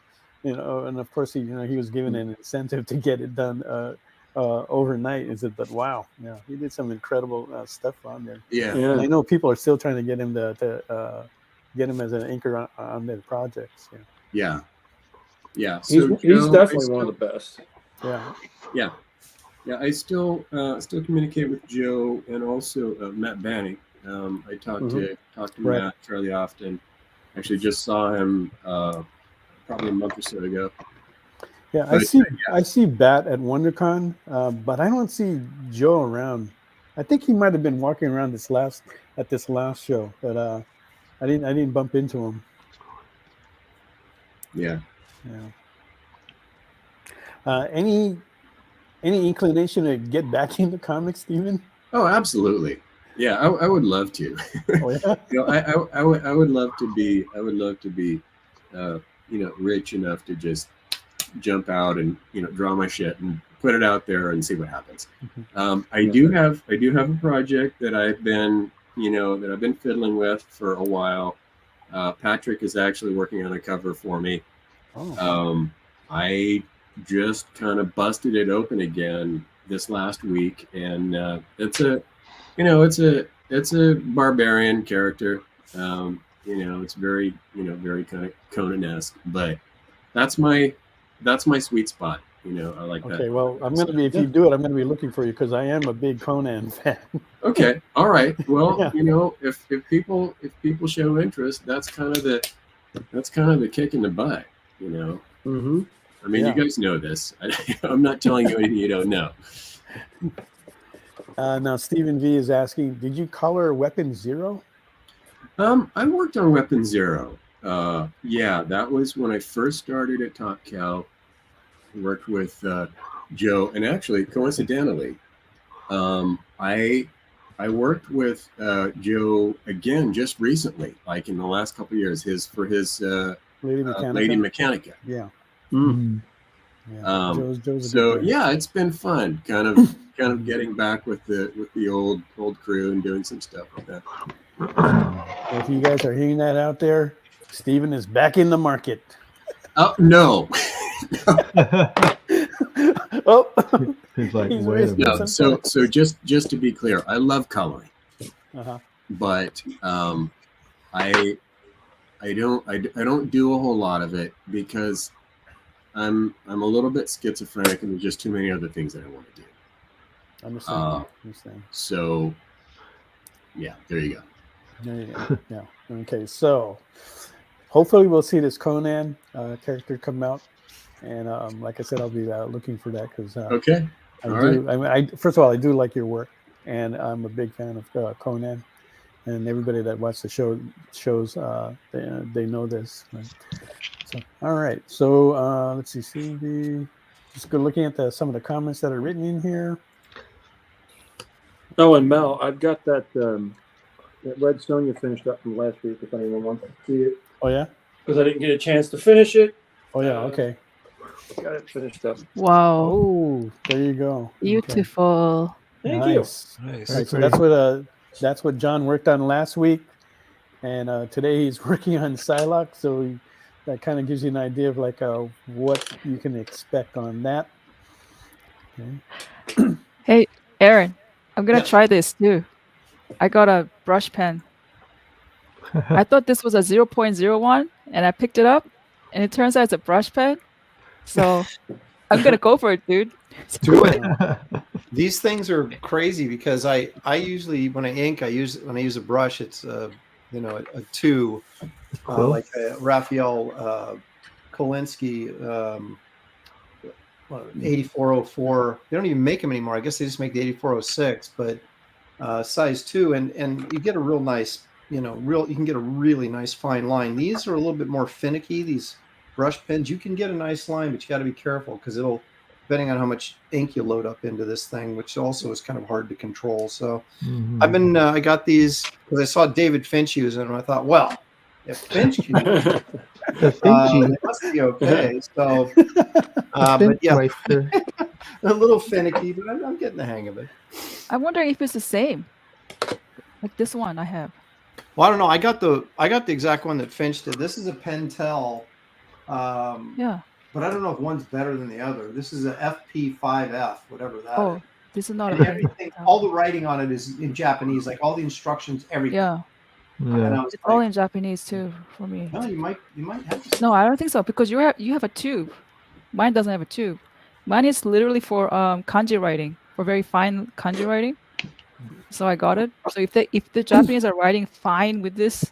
of course he was given an incentive to get it done overnight. But wow, yeah, he did some incredible stuff on there. Yeah. And I know people are still trying to get him to get him as an anchor on their projects. Yeah. So he's definitely one of the best. Yeah. I still communicate with Joe and also Matt Banning. I talked to Matt fairly often. Actually, just saw him probably a month or so ago. Yeah, I see Bat at WonderCon, but I don't see Joe around. I think he might have been walking around this last show, but I didn't bump into him. Yeah. Any inclination to get back into comics, Stephen? Oh, absolutely. Yeah, I would love to. Oh, yeah? I would love to be rich enough to just jump out and draw my shit and put it out there and see what happens. I do have a project that I've been fiddling with for a while. Patrick is actually working on a cover for me. I just kind of busted it open again this last week, and it's a barbarian character. It's very kind of Conan-esque, but that's my sweet spot. You know, I like that. Okay, well, I'm going to be, if you do it, I'm going to be looking for you because I am a big Conan fan. Okay, all right. Well, Yeah. you know, if people show interest, that's kind of the kick in the butt. You know, Mm-hmm. I mean, Yeah. you guys know this. I'm not telling you anything you don't know. Now, Stephen V is asking, did you color Weapon Zero? I worked on Weapon Zero. Yeah, that was when I first started at Top Cow. Worked with Joe, and actually, coincidentally, I worked with Joe again just recently, like in the last couple of years. His Lady Mechanica. Lady Mechanica. Yeah. Mm. Yeah. Joe's a good So guy. yeah, it's been fun, kind of getting back with the old crew and doing some stuff with that. If you guys are hearing that out there, Stephen is back in the market. Oh no. Oh, He's like, He's wait a wasting minute. some So just to be clear, I love coloring, Uh-huh. but I don't do a whole lot of it because I'm a little bit schizophrenic and there's just too many other things that I want to do. Understand. So yeah, there you go. There you go. Yeah. Okay. So hopefully we'll see this Conan character come out, and like I said, I'll be looking for that because Okay. I mean, first of all, I do like your work, and I'm a big fan of Conan, and everybody that watches the shows they know this. Right? So all right. So let's see. Just go looking at some of the comments that are written in here. Oh, and Mel, I've got that Red Sonja finished up from last week. If anyone wants to see it. Oh yeah. Because I didn't get a chance to finish it. Oh yeah. Okay. Got it finished up. Wow. Oh, there you go. Beautiful. Thank Nice. you. Nice. All right, so that's what John worked on last week, and today he's working on Psylocke. So that kind of gives you an idea of like what you can expect on that. Okay. Hey, Aaron, I'm gonna try this too. I got a brush pen. I thought this was a 0.01, and I picked it up, and it turns out it's a brush pen. So I'm gonna go for it, dude. Do it. These things are crazy because I usually when I ink when I use a brush, it's a 2 like a Raphael Kolinsky 8404. They don't even make them anymore. I guess they just make the 8406, but size 2, and you get a real nice you can get a really nice fine line. These are a little bit more finicky. These brush pens, you can get a nice line, but you got to be careful because it'll, depending on how much ink you load up into this thing, which also is kind of hard to control. So I got these because I saw David Finch using them. I thought, well, if Finch can use it, it must be okay. So, but yeah, a little finicky, but I'm getting the hang of it. I'm wondering if it's the same, like this one I have. Well, I don't know. I got the exact one that Finch did. This is a Pentel. Yeah. But I don't know if one's better than the other. This is a FP5F, whatever that is. Oh, this is not And a everything. All the writing on it is in Japanese, like all the instructions, everything. Yeah. And I was It's all in Japanese too for me. No, you might have to. No, I don't think so because you have a tube. Mine doesn't have a tube. Mine is literally for kanji writing, for very fine kanji writing. So I got it. So if the Japanese are writing fine with this,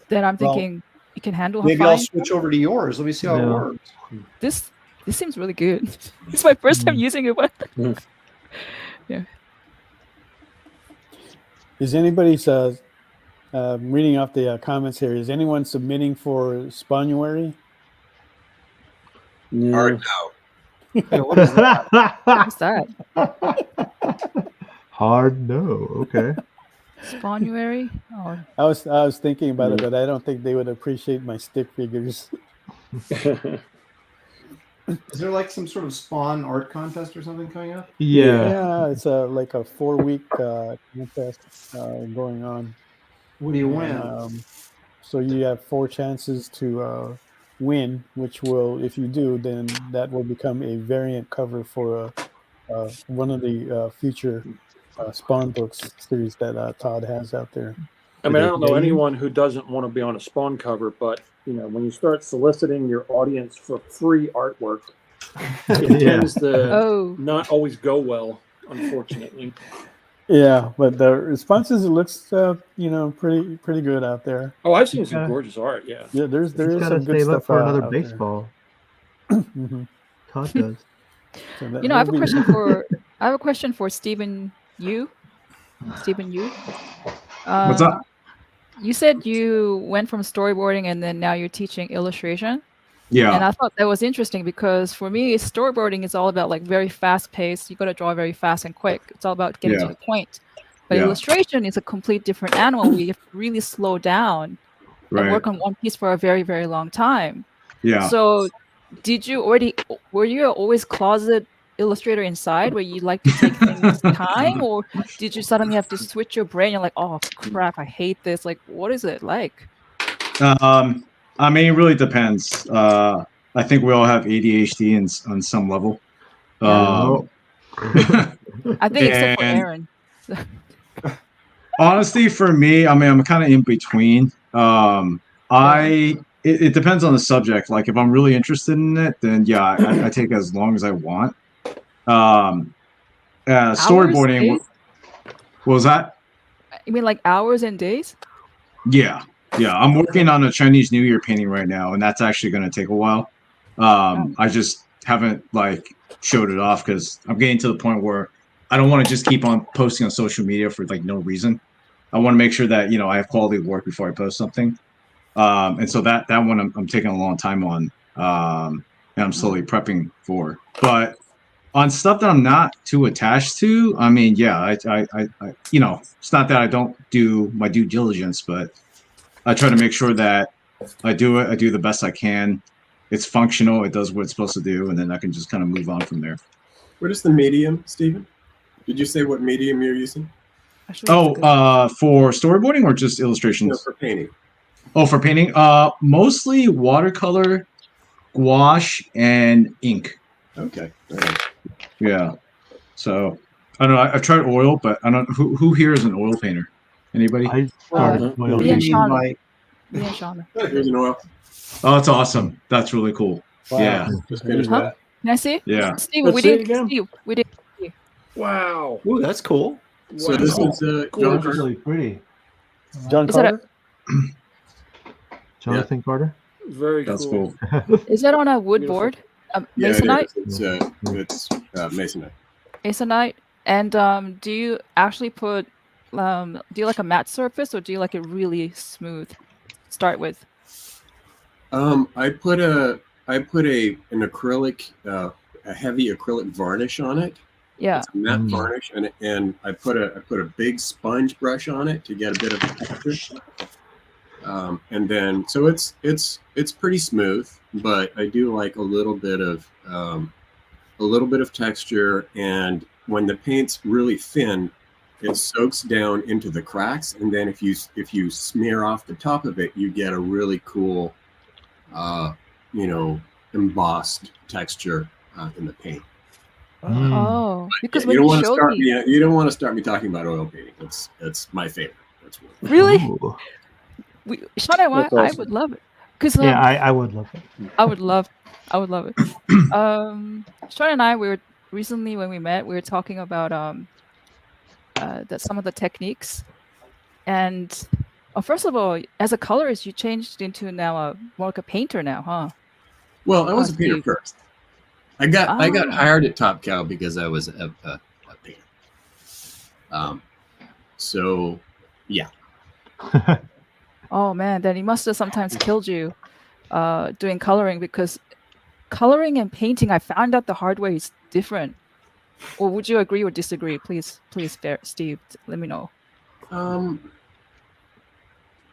then I'm thinking it can handle. Maybe fine. I'll switch over to yours. Let me see how it works. This seems really good. It's my first time using it, but yeah. Is anybody's reading off the comments here? Is anyone submitting for Spawnuary? No. Hard no. What is that? What's that? Hard no. Okay. Spawnuary? Oh. I was thinking about it, but I don't think they would appreciate my stick figures. Is there like some sort of Spawn art contest or something coming up? Yeah, it's like a 4-week contest going on. What do you win? So you have 4 chances to win, which will, if you do, then that will become a variant cover for one of the future Spawn books series that Todd has out there. I mean, I don't know anyone who doesn't want to be on a Spawn cover, but when you start soliciting your audience for free artwork, It Yeah. tends to Oh. not always go well, unfortunately. Yeah, but the responses, it looks pretty good out there. Oh, I've seen some gotta- gorgeous art. Yeah. Yeah, there He's is got some to good save stuff up for another out there. baseball. Mhm. Todd does. So that- You know, I have a that'll be- question for Stephen Yu. Stephen Yu. What's up? You said you went from storyboarding and then now you're teaching illustration. Yeah. And I thought that was interesting because for me, storyboarding is all about like very fast paced. You got to draw very fast and quick. It's all about getting to Yeah. the point. But Yeah. illustration is a complete different animal where you have to really slow down and Right. work on one piece for a very, very long time. Yeah. So were you always closet illustrator inside where you like to take things time, or did you suddenly have to switch your brain? You're like, oh crap, I hate this. Like, what is it like? I mean, it really depends. I think we all have ADHD on some level. Yeah. I think except for and Aaron. honestly, for me, I mean, I'm kind of in between. It depends on the subject. Like, if I'm really interested in it, then yeah, I take as long as I want. Storyboarding. Days? What was that? You mean like hours and days? Yeah. I'm working on a Chinese New Year painting right now, and that's actually going to take a while. I just haven't showed it off because I'm getting to the point where I don't want to just keep on posting on social media for no reason. I want to make sure that I have quality of work before I post something. And so that one I'm taking a long time on, and I'm slowly prepping for. But on stuff that I'm not too attached to, I mean, yeah, I it's not that I don't do my due diligence, but I try to make sure that I do the best I can. It's functional. It does what it's supposed to do, and then I can just kind of move on from there. What is the medium, Stephen? Did you say what medium you're using? For storyboarding or just illustrations? No, for painting. Oh, for painting, mostly watercolor, gouache, and ink. Okay. All right. Yeah. So I don't know. I've tried oil, but I don't. Who here is an oil painter? Anybody? I started oil Me and painting. Sean. Me and Sean. Here's an oil. Oh, that's awesome. That's really cool. Wow. Yeah. Just finished Huh? that. Can I see? Yeah. Steve, Let's we see it didn't again. see. We didn't see. Wow. Ooh, that's cool. So this is John That's Carter. really pretty. John Is it a- Carter. Jonathan Carter. Very That's cool. cool. Is that on a wood Beautiful. board? Yeah, Masonite? it is. It's Masonite. Masonite. And do you actually put do you like a matte surface or do you like it really smooth? Start with. I put an acrylic, a heavy acrylic varnish on it. Yeah. It's a matte varnish, and I put a big sponge brush on it to get a bit of texture. And then so it's pretty smooth, but I do like a little bit of texture, and when the paint's really thin, it soaks down into the cracks, and then if you smear off the top of it, you get a really cool embossed texture in the paint. Oh, because Yeah, when you don't you want to showed start me, you don't want to start me talking about oil painting. It's my favorite. That's what. really, Ooh. Sean and I, That's I awesome. would love it. Because Yeah, I would love it. I would love it. Sean and I, we were recently when we met, we were talking about some of the techniques, and first of all, as a colorist, you changed into now more like a painter now, huh? Well, I was a painter Steve. first. I got Ah. hired at Top Cow because I was a painter. So yeah. Oh man, then he must have sometimes killed you doing coloring, because coloring and painting, I found out the hard way, is different. Or would you agree or disagree? Please, Steve, let me know.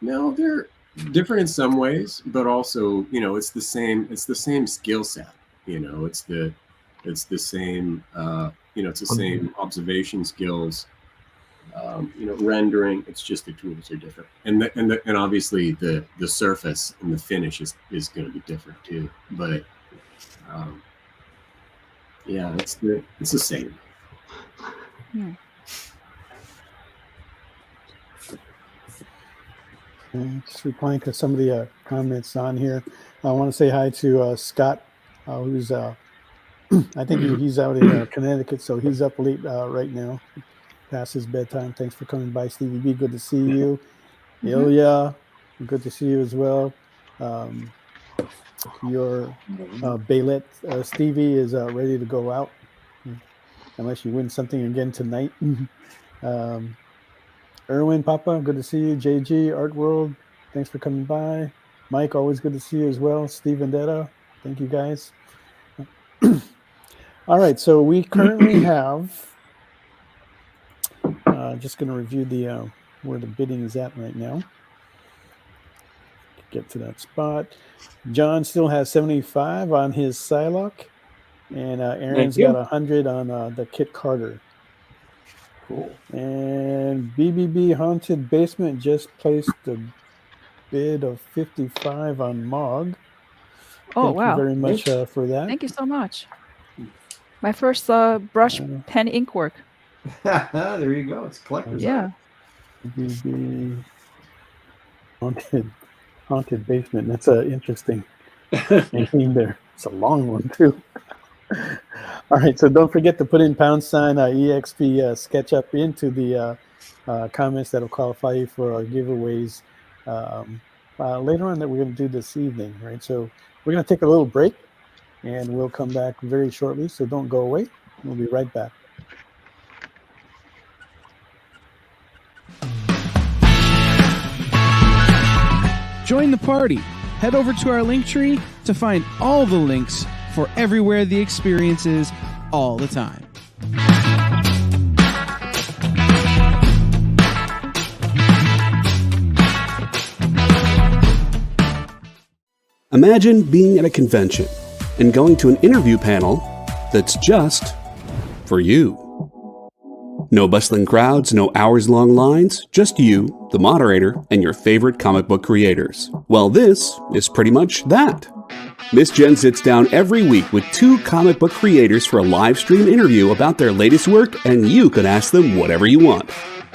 No, they're different in some ways, but also, it's the same skill set. It's the same it's the same observation skills. Rendering, it's just the tools are different, and obviously the surface and the finish is going to be different too. But yeah, it's the same. Just replying to some of the comments on here. I want to say hi to Scott, who's I think he's out in Connecticut, so he's up late right now, past his bedtime. Thanks for coming by, Stevie B. Good to see you. Ilya, good to see you as well. Your Baylet, Stevie, is ready to go out, unless you win something again tonight. Erwin, Papa, good to see you. JG, Art World, thanks for coming by. Mike, always good to see you as well. Steve Vendetta, thank you guys. All right, so we currently have, just going to review the where the bidding is at right now. Get to that spot. John still has 75 on his Psylocke, and Aaron's got 100 on the Kit Carter. Cool. And BBB Haunted Basement just placed a bid of 55 on Mog. Oh, Thank wow. you very much for that. Thank you so much. My first brush pen ink work. There you go. It's collector's Yeah. BBB Haunted Basement. That's interesting name there. It's a long one, too. All right, so don't forget to put in # EXP SketchUp into the comments that'll qualify you for our giveaways later on that we're going to do this evening, right? So we're going to take a little break, and we'll come back very shortly, so don't go away. We'll be right back. Join the party. Head over to our link tree to find all the links for everywhere the experience is all the time. Imagine being at a convention and going to an interview panel that's just for you. No bustling crowds, no hours-long lines, just you, the moderator, and your favorite comic book creators. Well, this is pretty much that. Miss Jen sits down every week with 2 comic book creators for a live stream interview about their latest work, and you can ask them whatever you want.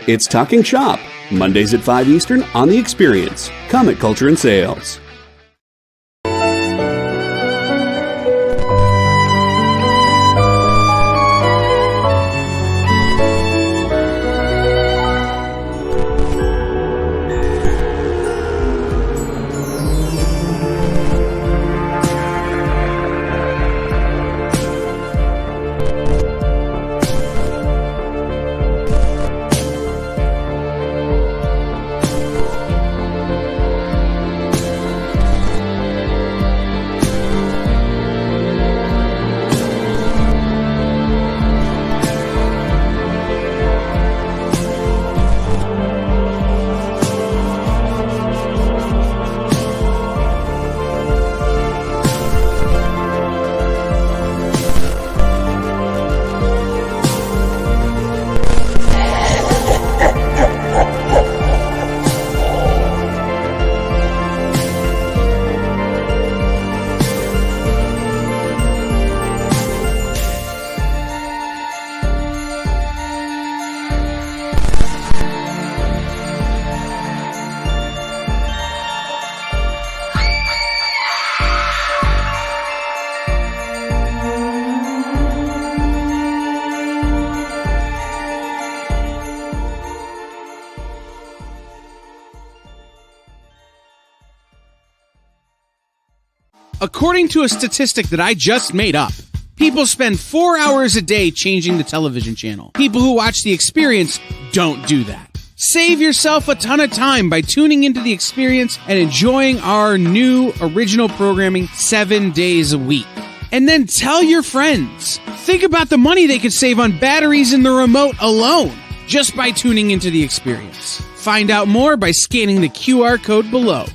It's Talking Shop, Mondays at 5 Eastern on The Experience, Comic Culture and Sales. According to a statistic that I just made up, people spend 4 hours a day changing the television channel. People who watch The Experience don't do that. Save yourself a ton of time by tuning into The Experience and enjoying our new original programming 7 days a week. And then tell your friends. Think about the money they could save on batteries in the remote alone just by tuning into The Experience. Find out more by scanning the QR code below.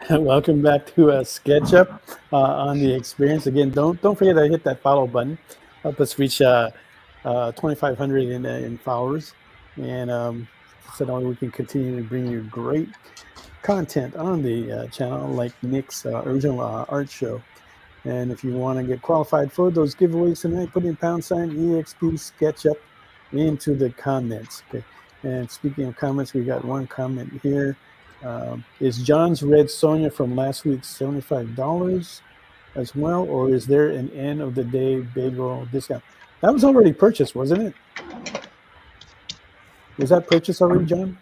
Welcome back to SketchUp on The Experience. Again, don't forget to hit that follow button. Help us reach 2,500 in followers, and so that we can continue to bring you great content on the channel, like Nick's original art show. And if you want to get qualified for those giveaways tonight, put in #EXP SketchUp into the comments. Okay. And speaking of comments, we got one comment here. Is John's Red Sonja from last week $75 as well, or is there an end of the day bagel discount? That was already purchased, wasn't it? Was that purchased already, John?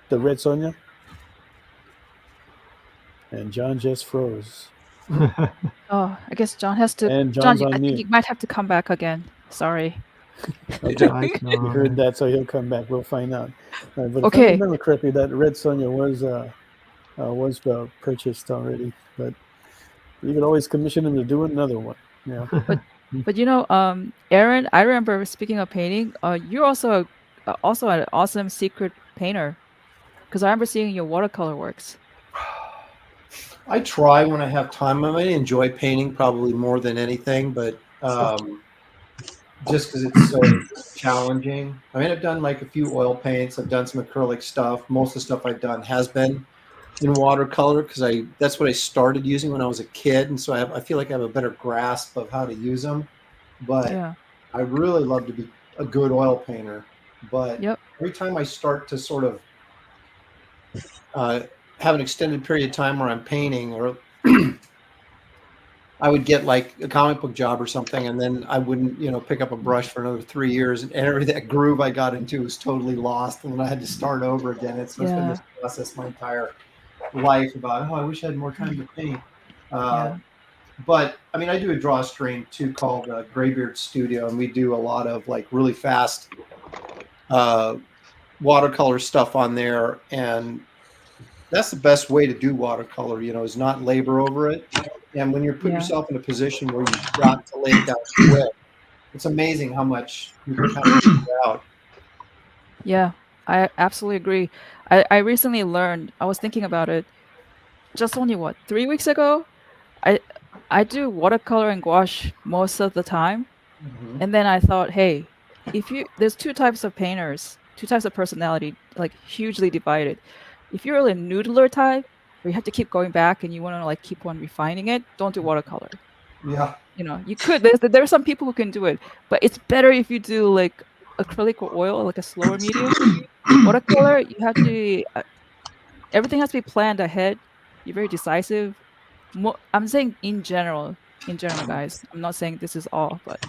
The Red Sonja? And John just froze. Oh, I guess John has to. And John, John's on I think mute. you might have to come back again. Sorry. Okay. We heard that, so he'll come back. We'll find out. But if I Okay. remember correctly, that Red Sonja was purchased already. But you could always commission him to do another one. Yeah. But you know, Aaron, I remember, speaking of painting, you're also an awesome secret painter, because I remember seeing your watercolor works. I try when I have time. I might enjoy painting probably more than anything, but just because it's so challenging. I mean, I've done like a few oil paints. I've done some acrylic stuff. Most of the stuff I've done has been in watercolor because that's what I started using when I was a kid, and so I feel like I have a better grasp of how to use them. But Yeah. I really love to be a good oil painter. But every time I start to sort of have an extended period of time where I'm painting, or I would get like a comic book job or something, and then I wouldn't, pick up a brush for another 3 years, and that groove I got into was totally lost, and then I had to start over again. It's been this process my entire life about, I wish I had more time to paint. But I mean, I do a draw stream too called Graybeard Studio, and we do a lot of like really fast watercolor stuff on there, and that's the best way to do watercolor, is not labor over it. And when you're putting yourself in a position where you've got to lay it down quick, it's amazing how much you can kind of figure out. Yeah, I absolutely agree. I recently learned, I was thinking about it just only 3 weeks ago. I do watercolor and gouache most of the time. And then I thought, hey, there's two types of painters, two types of personality, like hugely divided. If you're a noodler type, where you have to keep going back and you want to like keep on refining it, don't do watercolor. Yeah. You could. There are some people who can do it, but it's better if you do like acrylic or oil, like a slower medium. Watercolor, you have to. Everything has to be planned ahead. You're very decisive. I'm saying in general, guys. I'm not saying this is all, but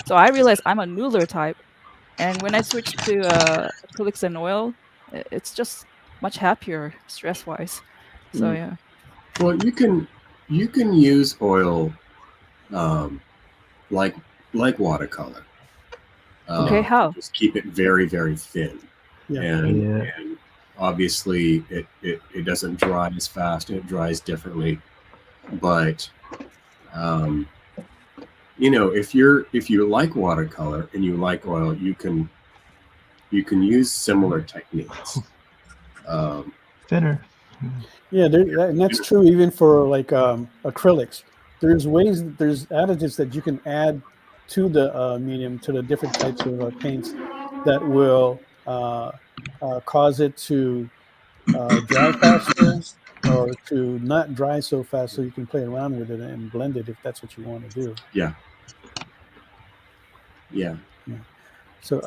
so I realized I'm a noodler type, and when I switched to acrylics and oil, it's just much happier stress-wise. So yeah. Well, you can use oil like watercolor. Okay, how? Just keep it very, very thin. And obviously it doesn't dry as fast and it dries differently. But if you like watercolor and you like oil, you can use similar techniques. Thinner. Yeah, and that's true even for like acrylics. There's additives that you can add to the medium, to the different types of paints that will cause it to dry faster or to not dry so fast, so you can play around with it and blend it if that's what you want to do. Yeah. So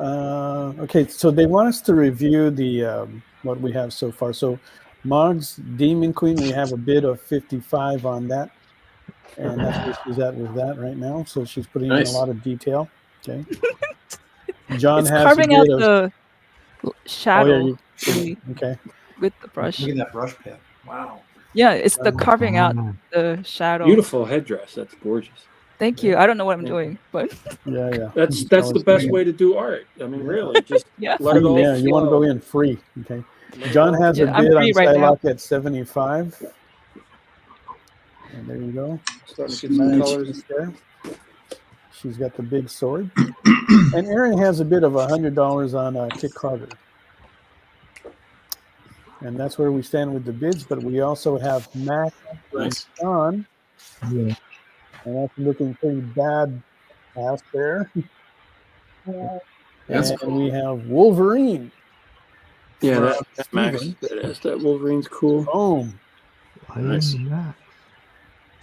okay, so they want us to review the what we have so far. So Mog's Demon Queen, we have a bid of 55 on that, and that's where she's at with that right now. So she's putting in a lot of detail. Okay. John has carving a out bid the shadow. Okay. With the brush. Look at that brush pen. Wow. Yeah, it's the carving out the shadow. Beautiful headdress. That's gorgeous. Thank you. I don't know what I'm doing, but yeah. That's the best way to do art. I mean, really, just let it all flow. You want to go in free. Okay. John has a bid on Skylock at 75. And there you go. Starting to get some colors there. She's got the big sword. And Aaron has a bid of $100 on Kit Carter. And that's where we stand with the bids, but we also have Mac and Sean. Yeah. And that's looking pretty bad past there. And we have Wolverine. Yeah, that's Max. That Wolverine's cool. Boom. Nice.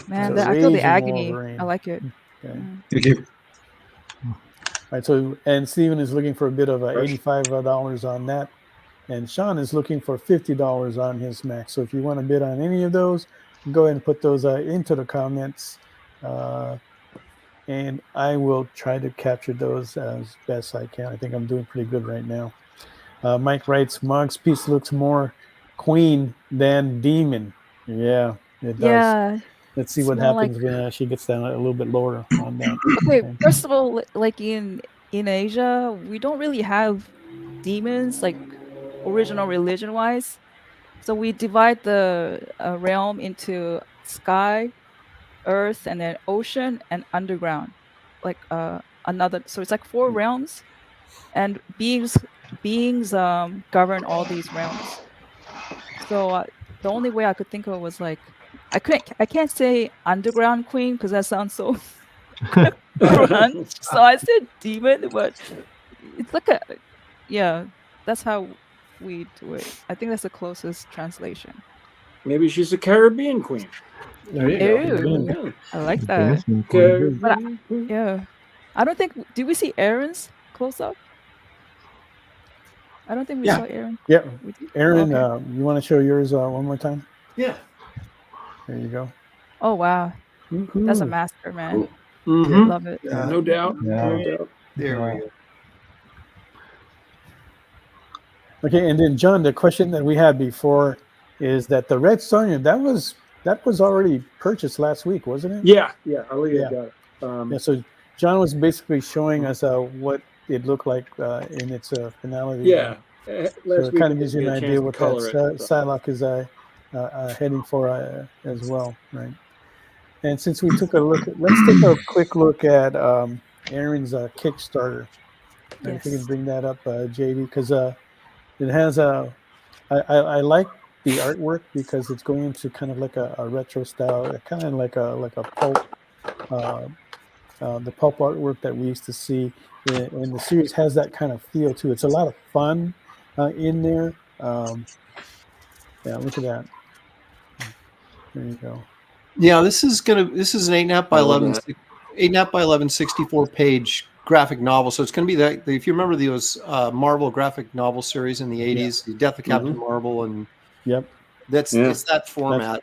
Man, So I feel the Raging agony. Wolverine. I like it. Okay. Thank you. All right. So, and Steven is looking for a bid of $85 on that. And Sean is looking for $50 on his Mac. So if you want to bid on any of those, go ahead and put those into the comments. And I will try to capture those as best I can. I think I'm doing pretty good right now. Mike writes, Mog's piece looks more queen than demon. Yeah, it does. Yeah. Let's see it's what more happens when she gets down a little bit lower on that. Okay, first of all, like in Asia, we don't really have demons like original religion wise. So we divide the realm into sky, earth, and then ocean and underground. Like another, so it's like 4 realms, and beings govern all these realms. So the only way I could think of was like I can't say underground queen because that sounds so grunge. So I said demon, but it's like that's how we do it. I think that's the closest translation. Maybe she's a Caribbean queen. There you go. Ew, I like that. Dancing queen. But yeah, I don't think. Did we see Aaron's close up? I don't think we saw Aaron. Yeah, We did? Aaron, Okay. you want to show yours one more time? Yeah. There you go. Oh wow, that's a Woohoo. master, man. Mhm. Love it. No doubt. Yeah. No doubt. There we go. Okay, and then John, the question that we had before is that the Red Sonja, that was already purchased last week, wasn't it? Yeah. Aaliyah got it. Yeah. So John was basically showing us what it looked like in its finality. Yeah. So Last it week kind of gives you an we had a idea chance what to color that it, so. Psylocke is heading for as well, right? And since we took a look, let's take a quick look at Aaron's Kickstarter. And if you can bring that up, JD, because it has I like the artwork because it's going into kind of like a retro style, kind of like a pulp, the pulp artwork that we used to see. And the series has that kind of feel too. It's a lot of fun in there. Yeah, look at that. There you go. Yeah, this is an 8.5 by 11, 8.5 by 11, 64 page graphic novel. So it's going to be that. If you remember those Marvel graphic novel series in the 80s, the Death of Captain Marvel, and it's that format.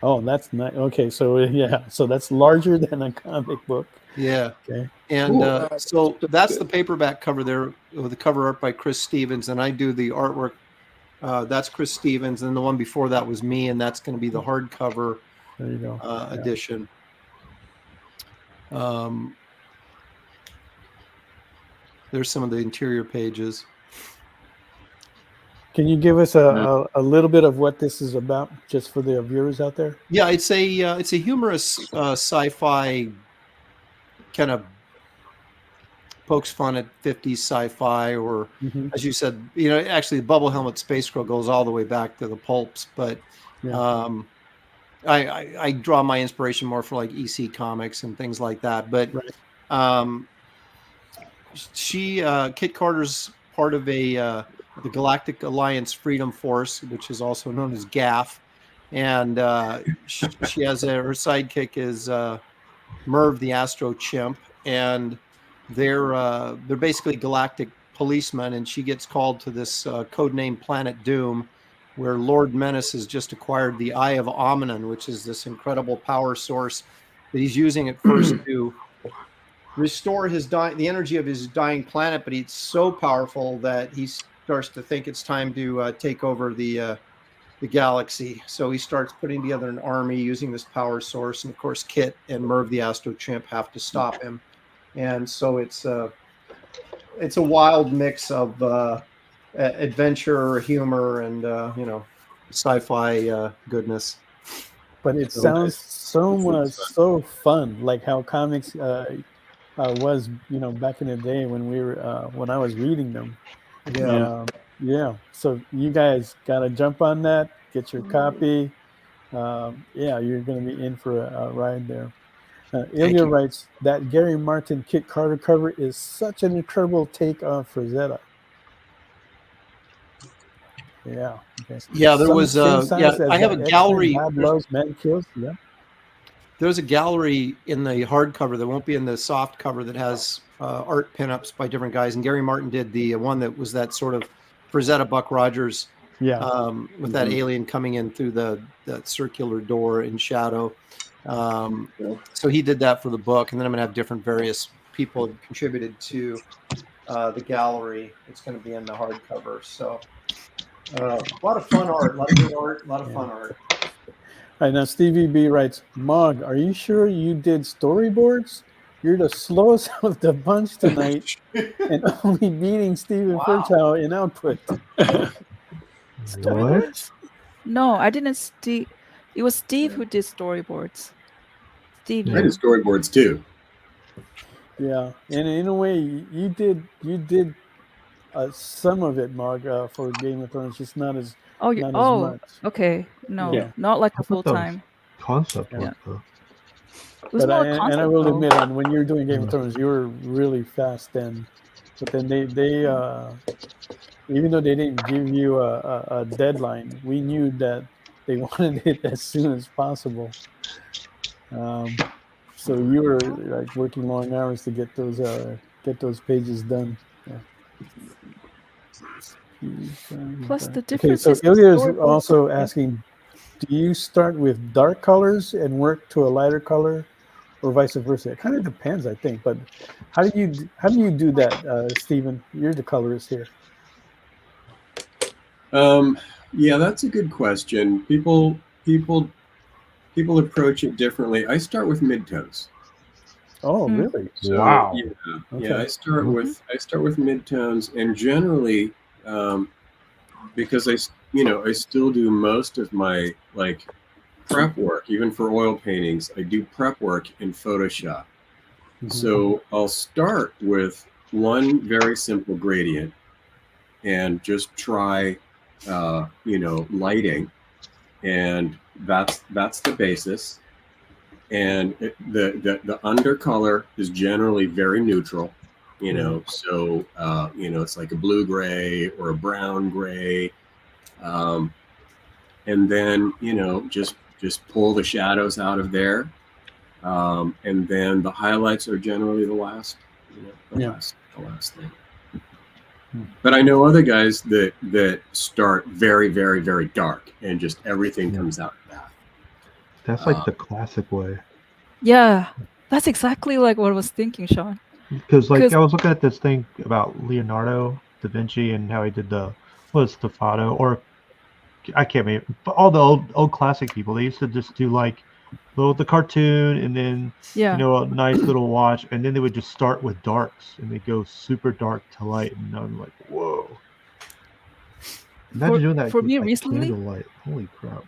That's nice. Okay, so so that's larger than a comic book. Yeah. Okay. And so that's the paperback cover there with the cover art by Chris Stevens, and I do the artwork. That's Chris Stevens, and the one before that was me, and that's going to be the hardcover edition. There's some of the interior pages. Can you give us a little bit of what this is about, just for the viewers out there? Yeah, it's a humorous sci-fi kind of pokes fun at 50s sci-fi, or as you said, actually the Bubble Helmet Space Crow goes all the way back to the pulps, but I draw my inspiration more for like EC Comics and things like that. But Kit Carter's part of the Galactic Alliance Freedom Force, which is also known as GAF, and she has her sidekick is Merv the Astro Chimp, and they're basically galactic policemen, and she gets called to this codename Planet Doom, where Lord Menace has just acquired the Eye of Omniman, which is this incredible power source that he's using at first to restore the energy of his dying planet, but it's so powerful that he starts to think it's time to take over the galaxy. So he starts putting together an army using this power source, and of course Kit and Merv the Astro Chimp have to stop him. And so it's a wild mix of adventure, humor, and sci-fi goodness. But it sounds so fun, like how comics was back in the day when we were when I was reading them. So you guys got to jump on that, get your copy. You're going to be in for a ride there. Ilya writes that Gary Martin Kit Carter cover is such an incredible take on Frazetta. Yeah. Okay. Yeah, there was. I have a gallery. God Loves, Man Kills. Yeah. there's a gallery in the hardcover that won't be in the soft cover that has art pinups by different guys. And Gary Martin did the one that was that sort of Frazetta Buck Rogers, with that alien coming in through that circular door in shadow. So he did that for the book, and then I'm gonna have different various people contributed to the gallery. It's going to be in the hardcover. So a lot of fun art, a lot of good art, a lot of fun art. All right, now Stevie B writes, Mog, are you sure you did storyboards? You're the slowest of the bunch tonight and only beating Stephen Firchow in output. Storyboards? No, I didn't. It was Steve who did storyboards. Steve. I did storyboards too. Yeah, and in a way, you did some of it, Mog, for Game of Thrones, just not as not as much. Okay, no, not like a full time concept. Yeah. It was more concept, and I will admit, when you were doing Game of Thrones, you were really fast then. But then they even though they didn't give you a deadline, we knew that they wanted it as soon as possible. So you were like working long hours to get those pages done. Yeah. Plus the difference. Okay, so Ilya is also asking, do you start with dark colors and work to a lighter color, or vice versa? It kind of depends, I think. But how do you do that, Stephen? You're the colorist here. Yeah, that's a good question. People approach it differently. I start with midtones. Oh, really? So, wow. Yeah, I start with midtones, and generally, because I still do most of my prep work, even for oil paintings. I do prep work in Photoshop. So I'll start with one very simple gradient and just try, lighting, and that's the basis. And the undercolor is generally very neutral, so it's like a blue gray or a brown gray, and then just pull the shadows out of there, and then the highlights are generally the last thing. But I know other guys that start very, very, very dark and just everything comes out of that. That's like the classic way. Yeah, that's exactly like what I was thinking, Sean. Because I was looking at this thing about Leonardo da Vinci and how he did Stefano, or I can't remember, but all the old classic people, they used to just do the cartoon and then a nice little watch, and then they would just start with darks and they go super dark to light, and I'm like, whoa. Imagine doing that for with me recently. Candlelight. Holy crap.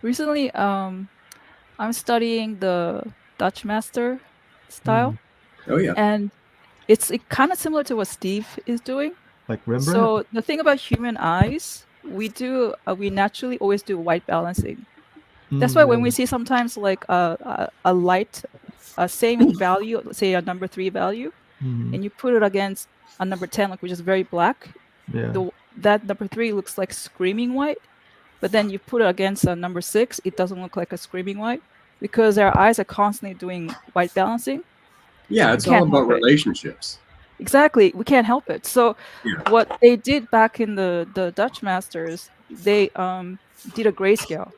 Recently, I'm studying the Dutch master style. Oh yeah. And it's kind of similar to what Steve is doing. Like Rembrandt? So the thing about human eyes, we naturally always do white balancing. That's why when we see sometimes like a light, same value, let's say a number 3 value, and you put it against a number 10, which is very black, that number 3 looks like screaming white. But then you put it against a number 6, it doesn't look like a screaming white, because our eyes are constantly doing white balancing. Yeah, it's all about relationships. Exactly. We can't help it. So what they did back in the Dutch masters, they did a grayscale.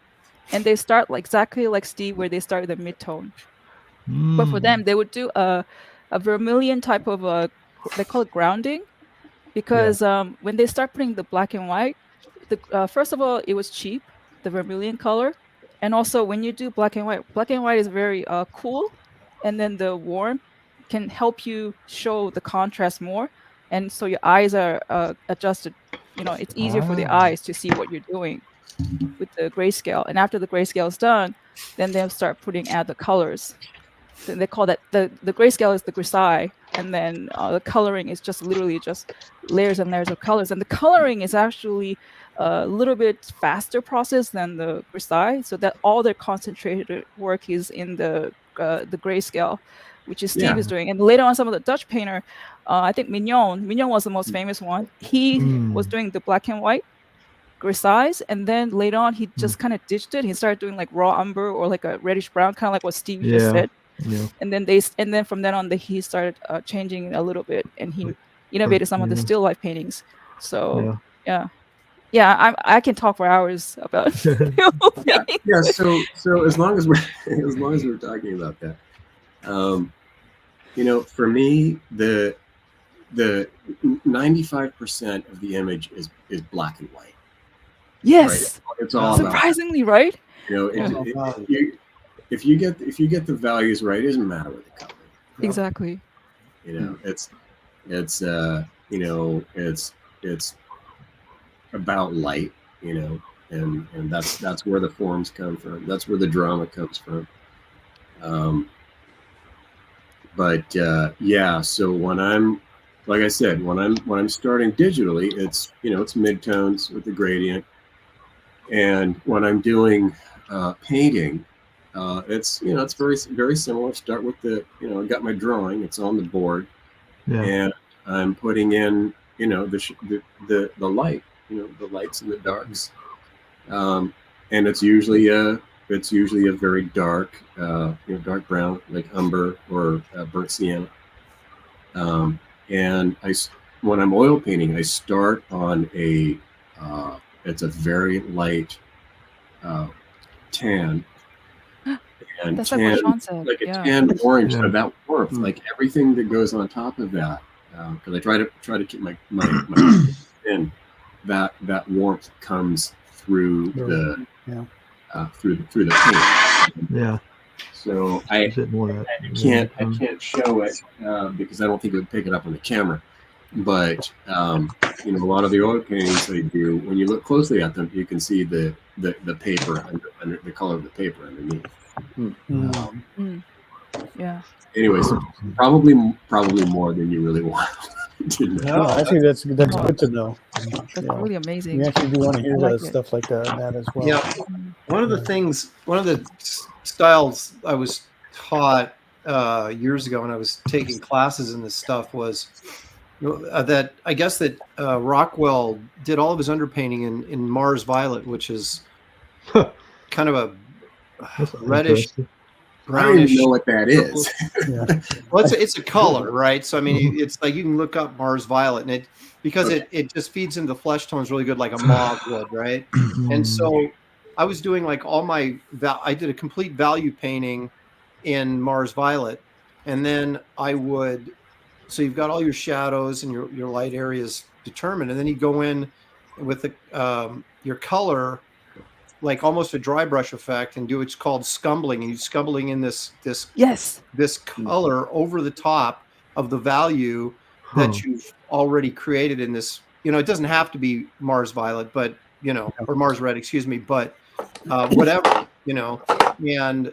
And they start exactly like Steve, where they start with a mid-tone. But for them, they would do a vermilion type of they call it grounding. Because when they start putting the black and white, first of all, it was cheap, the vermilion color. And also when you do black and white is very cool. And then the warm can help you show the contrast more. And so your eyes are adjusted. It's easier for the eyes to see what you're doing with the grayscale. And after the grayscale is done, then they'll start add the colors. Then they call that the grayscale is the grisaille, and then the coloring is just literally just layers and layers of colors. And the coloring is actually a little bit faster process than the grisaille, so that all their concentrated work is in the grayscale, which is Steve is doing. And later on, some of the Dutch painter, I think Mignon was the most famous one. He was doing the black and white, Grisaille, and then later on he just kind of ditched it. He started doing like raw umber or like a reddish brown, kind of like what Steve just said. Yeah. And then from then on, he started changing it a little bit, and he innovated some of the still life paintings. So yeah, I can talk for hours about yeah. So as long as we're talking about that, for me, the 95% of the image is black and white. Yes, right? It's all surprisingly about, right. If you get the values right, it doesn't matter what the color. Exactly. It's about light, and that's where the forms come from. That's where the drama comes from. So when I'm, like I said, when I'm starting digitally, it's midtones with the gradient, and when I'm doing painting, it's very very similar. Start with the I got my drawing, it's on the board, and I'm putting in the light, the lights and the darks, and it's usually a very dark dark brown, like umber or burnt sienna. And when I'm oil painting, I start on it's a very light tan. And that's tan, like what Sean said. Like a tan orange, so that warmth, like everything that goes on top of that, because I try to keep my in that warmth comes through the through the paint. Yeah. So I can't show it because I don't think it would pick it up on the camera. But a lot of the oil paintings they do, when you look closely at them, you can see the paper under the color of the paper underneath. Yeah. Anyways, probably more than you really want to know. No, I think that's good to know. That's really amazing. We actually do want to hear stuff like that as well. Yeah. One of the styles I was taught years ago when I was taking classes in this stuff was that I guess that Rockwell did all of his underpainting in Mars Violet, which is kind of a reddish, brownish. I don't even know what that is. Well, it's a color, right? So I mean, it's like you can look up Mars Violet, and it just feeds into flesh tones really good, like a mauve would, right? And so I was doing like I did a complete value painting in Mars Violet, and then so you've got all your shadows and your light areas determined, and then you go in with your color, like almost a dry brush effect, and do what's called scumbling, and you're scumbling in this color over the top of the value that you've already created in this. It doesn't have to be Mars Violet, but or Mars Red, excuse me, but whatever, and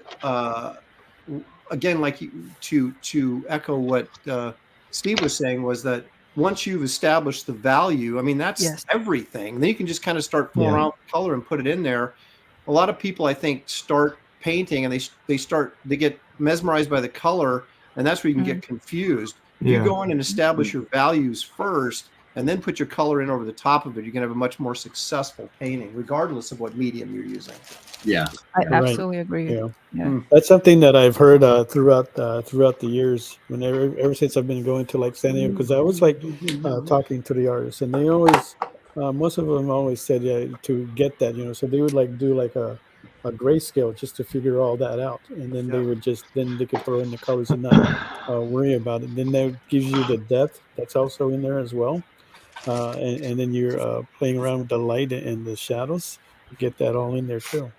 again, like to echo what Steve was saying, was that once you've established the value, I mean, that's everything. Then you can just kind of start pulling around with color and put it in there. A lot of people, I think, start painting and they get mesmerized by the color, and that's where you can get confused. If you go in and establish your values first and then put your color in over the top of it, you're going to have a much more successful painting, regardless of what medium you're using. Yeah, I absolutely agree. Yeah. That's something that I've heard throughout the years. Ever since I've been going to like San Diego, because I was like talking to the artists, and they always, most of them always said to get that, so they would like do like a grayscale just to figure all that out, and then they could throw in the colors and not worry about it. Then that gives you the depth that's also in there as well, and then you're playing around with the light and the shadows. You get that all in there too.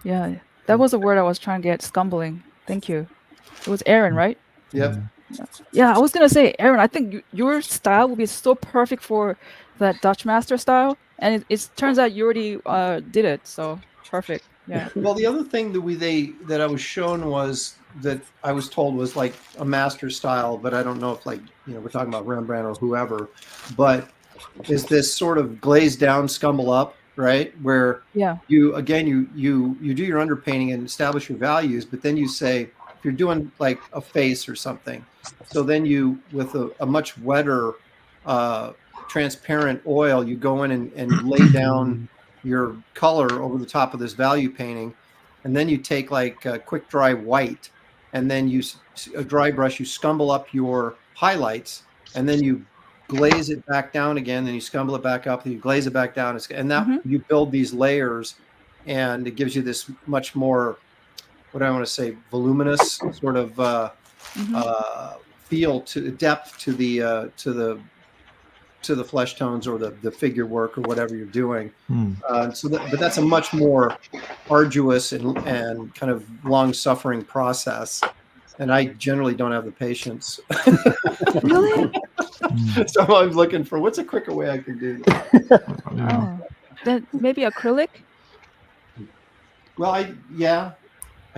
Yeah, that was a word I was trying to get. Scumbling. Thank you. It was Aaron, right? Yep. Yeah, I was gonna say, Aaron, I think your style would be so perfect for that Dutch master style, and it turns out you already did it, so perfect. Yeah. Well, the other thing that I was shown was that I was told was like a master style, but I don't know if we're talking about Rembrandt or whoever, but is this sort of glazed down, scumble up, right? Where you do your underpainting and establish your values, but then you say, if you're doing like a face or something, so then you, with a much wetter transparent oil, you go in and lay down your color over the top of this value painting, and then you take like a quick dry white, and then you a dry brush, you scumble up your highlights, and then you glaze it back down again, then you scumble it back up, and you glaze it back down, and that you build these layers, and it gives you this much more, what do I want to say, voluminous sort of feel, to depth to the flesh tones or the figure work or whatever you're doing. But that's a much more arduous and kind of long-suffering process, and I generally don't have the patience. Really? So I'm looking for what's a quicker way I can do this. Then maybe acrylic. Well, I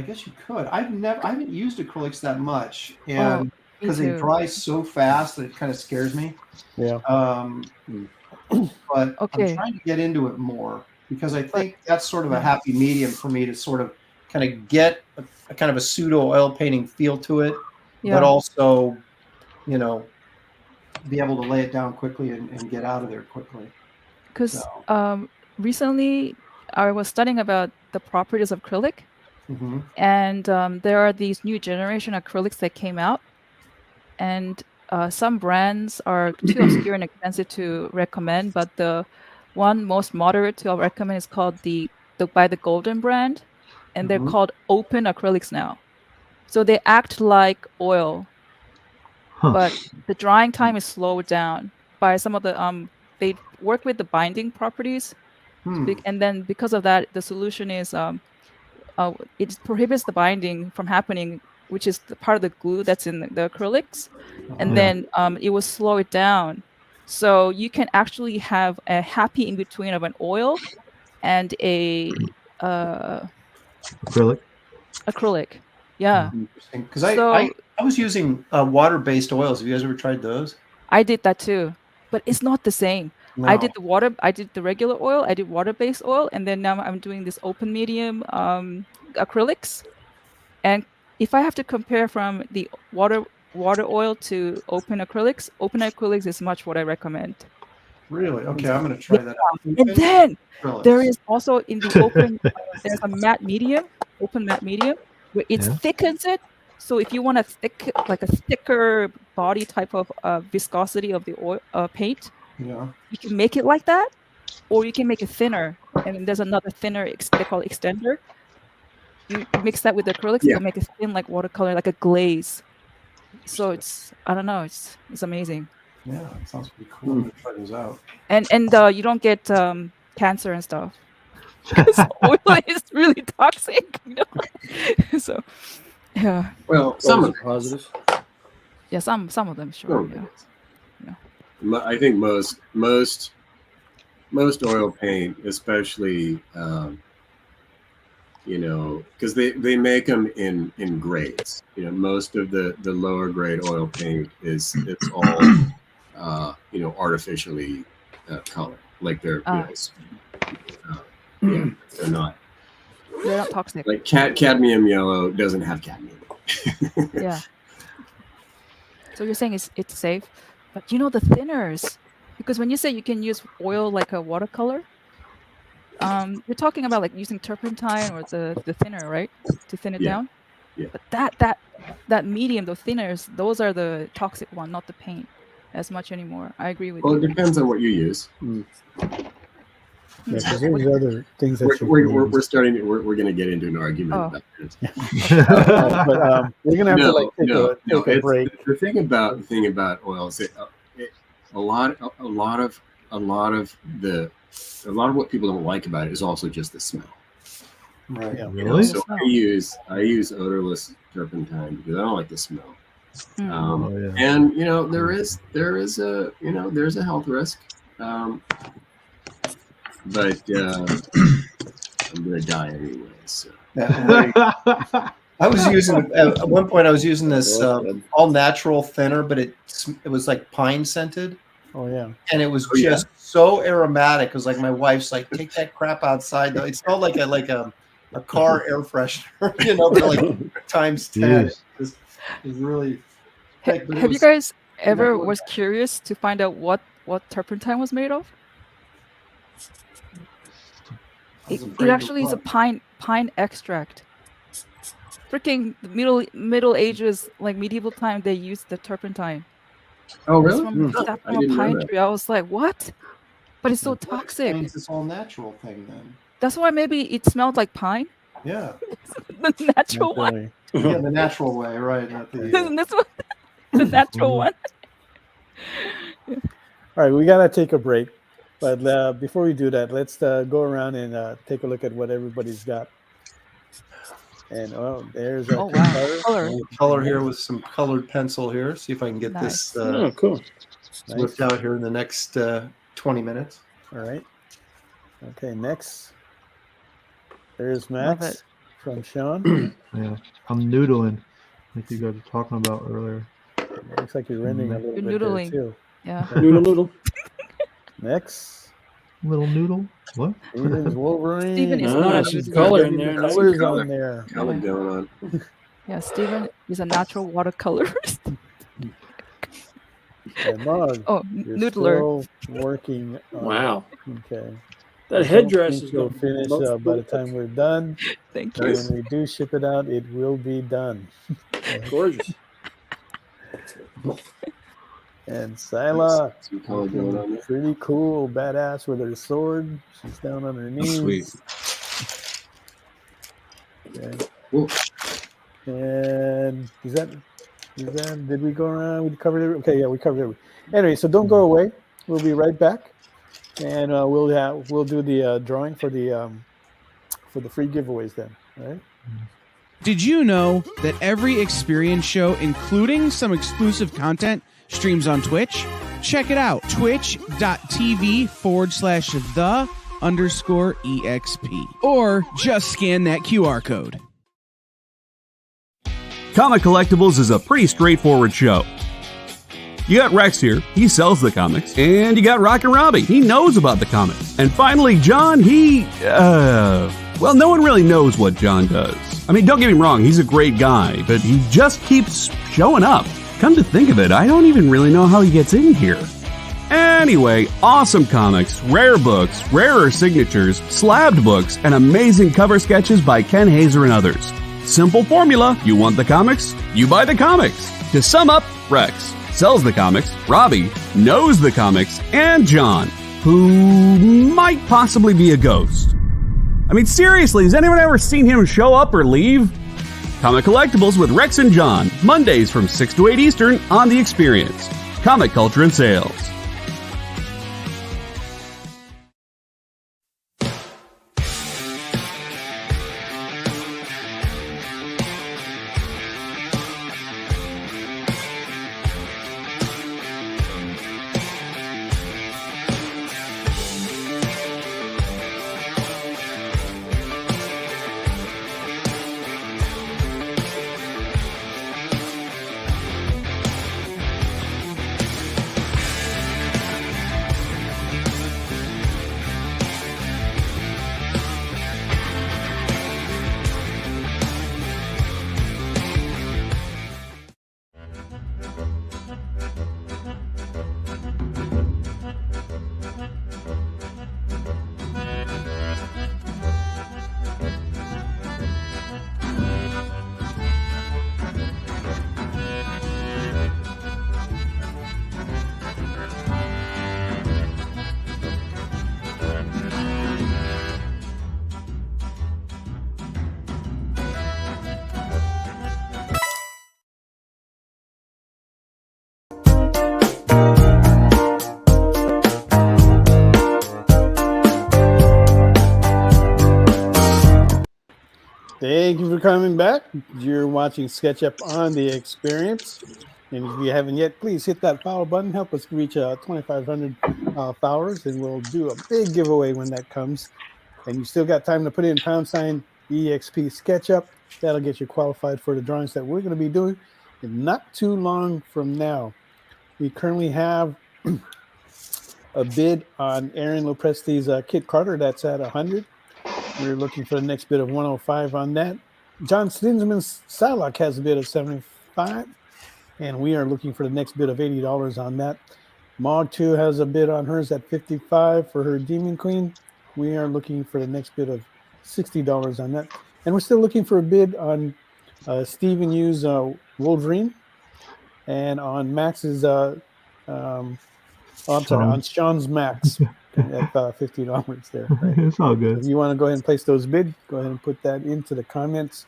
guess you could. I haven't used acrylics that much, and because they dry so fast that it kind of scares me. Yeah. But I'm trying to get into it more, because I think that's sort of a happy medium for me to sort of kind of get a kind of a pseudo oil painting feel to it, but also, be able to lay it down quickly and get out of there quickly. Because recently I was studying about the properties of acrylic, and there are these new generation acrylics that came out, and some brands are too obscure and expensive to recommend, but the one most moderate to recommend is called by the Golden brand, and they're called open acrylics now. So they act like oil, but the drying time is slowed down by some of the they work with the binding properties, and then because of that, the solution is it prohibits the binding from happening, which is the part of the glue that's in the acrylics, and then it will slow it down, so you can actually have a happy in between of an oil and a acrylic. Yeah. Interesting. Because I was using water-based oils. Have you guys ever tried those? I did that too, but it's not the same. No. I did the regular oil, I did water-based oil, and then now I'm doing this open medium acrylics. And if I have to compare from the water oil to open acrylics is much what I recommend. Really? Okay, I'm going to try that out. And then there is also in the open, there's a matte medium, open matte medium, where it thickens it. So if you want a thicker body type of viscosity of the oil paint, you can make it like that, or you can make it thinner. And then there's another thinner, they call it extender. You mix that with acrylics, you can make it thin like watercolor, like a glaze. So it's, I don't know, it's amazing. Yeah, it sounds pretty cool. I'm gonna try those out. And you don't get cancer and stuff. Because oil is really toxic, So, yeah. Well, some of positive. Yeah, some of them, sure. Yeah. I think most oil paint, especially, because they make them in grades. Most of the lower grade oil paint it's all artificially colored, like they're they're not toxic. Like cadmium yellow doesn't have cadmium. Yeah. So you're saying it's safe, but the thinners, because when you say you can use oil like a watercolor, you're talking about like using turpentine or the thinner, right, to thin it down. Yeah. But that medium, the thinners, those are the toxic one, not the paint as much anymore. I agree with you. Well, it depends on what you use. Yeah, because there's other things that we're going to get into an argument about this. But we're going to have to take a break. The thing about oils, a lot of what people don't like about it is also just the smell. Right. Yeah. Really? So I use odorless turpentine because I don't like the smell. And there's a health risk. But I'm gonna die anyway. So. I was using at one point. I was using this all natural thinner, but it was like pine scented. Oh yeah. And it was just so aromatic. It was like my wife's like, "Take that crap outside." Though it smelled like a car air freshener, but like times 10. It was really. Have you guys ever was curious to find out what what turpentine was made of? It afraid to actually is a look. pine extract. Freaking Middle Ages, like medieval time, they used the turpentine. Oh, It's really? from sap I from a didn't know pine that. tree. I was like, what? But it's so That toxic. explains this all natural thing then. That's why maybe it smelled like pine. Yeah. The natural one. Yeah, the natural way, right? Not the. This one, the natural one. All right, we gotta take a break, but before we do that, let's go around and take a look at what everybody's got. And there's a color here with some colored pencil here. See if I can get Nice. this. Cool. Whipped out here in the next 20 minutes. All right. Okay, next. There's Max from Sean. Yeah, I'm noodling, like you guys were talking about earlier. Looks like you're rending a little You're bit noodling. there too. Yeah. Noodle. Next. Little noodle. What? Steven's Wolverine. Steven is not a some noodler. color in there. The Nice colors color. on there. Color going on. Yeah, Steven is a natural watercolorist. And Mog, Oh, you're noodler. still working on Wow. Okay. That I headdress don't think is you'll gonna finish most by the time we're done. Thank And you. when we do ship it out, it will be done. gorgeous. And Sila, Some color going on there. pretty cool, badass with her sword. She's down on her knees. Sweet. Okay. Cool. And did we go around? We covered it. Okay, yeah, we covered it. Anyway, so don't go away. We'll be right back, and we'll do the drawing for the free giveaways then. All right. Did you know that every experience show, including some exclusive content, streams on Twitch? Check it out. Twitch.tv/the_EXP. Or just scan that QR code. Comic Collectibles is a pretty straightforward show. You got Rex here, he sells the comics, and you got Rockin' Robbie, he knows about the comics. And finally, John, well, no one really knows what John does. I mean, don't get me wrong, he's a great guy, but he just keeps showing up. Come to think of it, I don't even really know how he gets in here. Anyway, awesome comics, rare books, rarer signatures, slabbed books, and amazing cover sketches by Ken Hazer and others. Simple formula, you want the comics, you buy the comics. To sum up, Rex sells the comics, Robbie knows the comics, and John, who might possibly be a ghost. I mean, seriously, has anyone ever seen him show up or leave? Comic Collectibles with Rex and John, Mondays from 6 to 8 Eastern on The Experience. Comic Culture and Sales. Thank you for coming back. You're watching SketchUp on The Experience. And if you haven't yet, please hit that follow button. Help us reach 2,500 followers, and we'll do a big giveaway when that comes. And you still got time to put in # EXP SketchUp. That'll get you qualified for the drawings that we're going to be doing in not too long from now. We currently have a bid on Aaron Lopresti's Kit Carter. That's at 100. We're looking for the next bid of 105 on that. John Stinsman's Psylocke has a bid of 75, and we are looking for the next bid of $80 on that. Mog 2 has a bid on hers at 55 for her Demon Queen. We are looking for the next bid of $60 on that. And we're still looking for a bid on Stephen Yu's Wolverine and on Max's, on Sean's Max at $50 there. Right? It's all So good. if you want to go ahead and place those bids, go ahead and put that into the comments.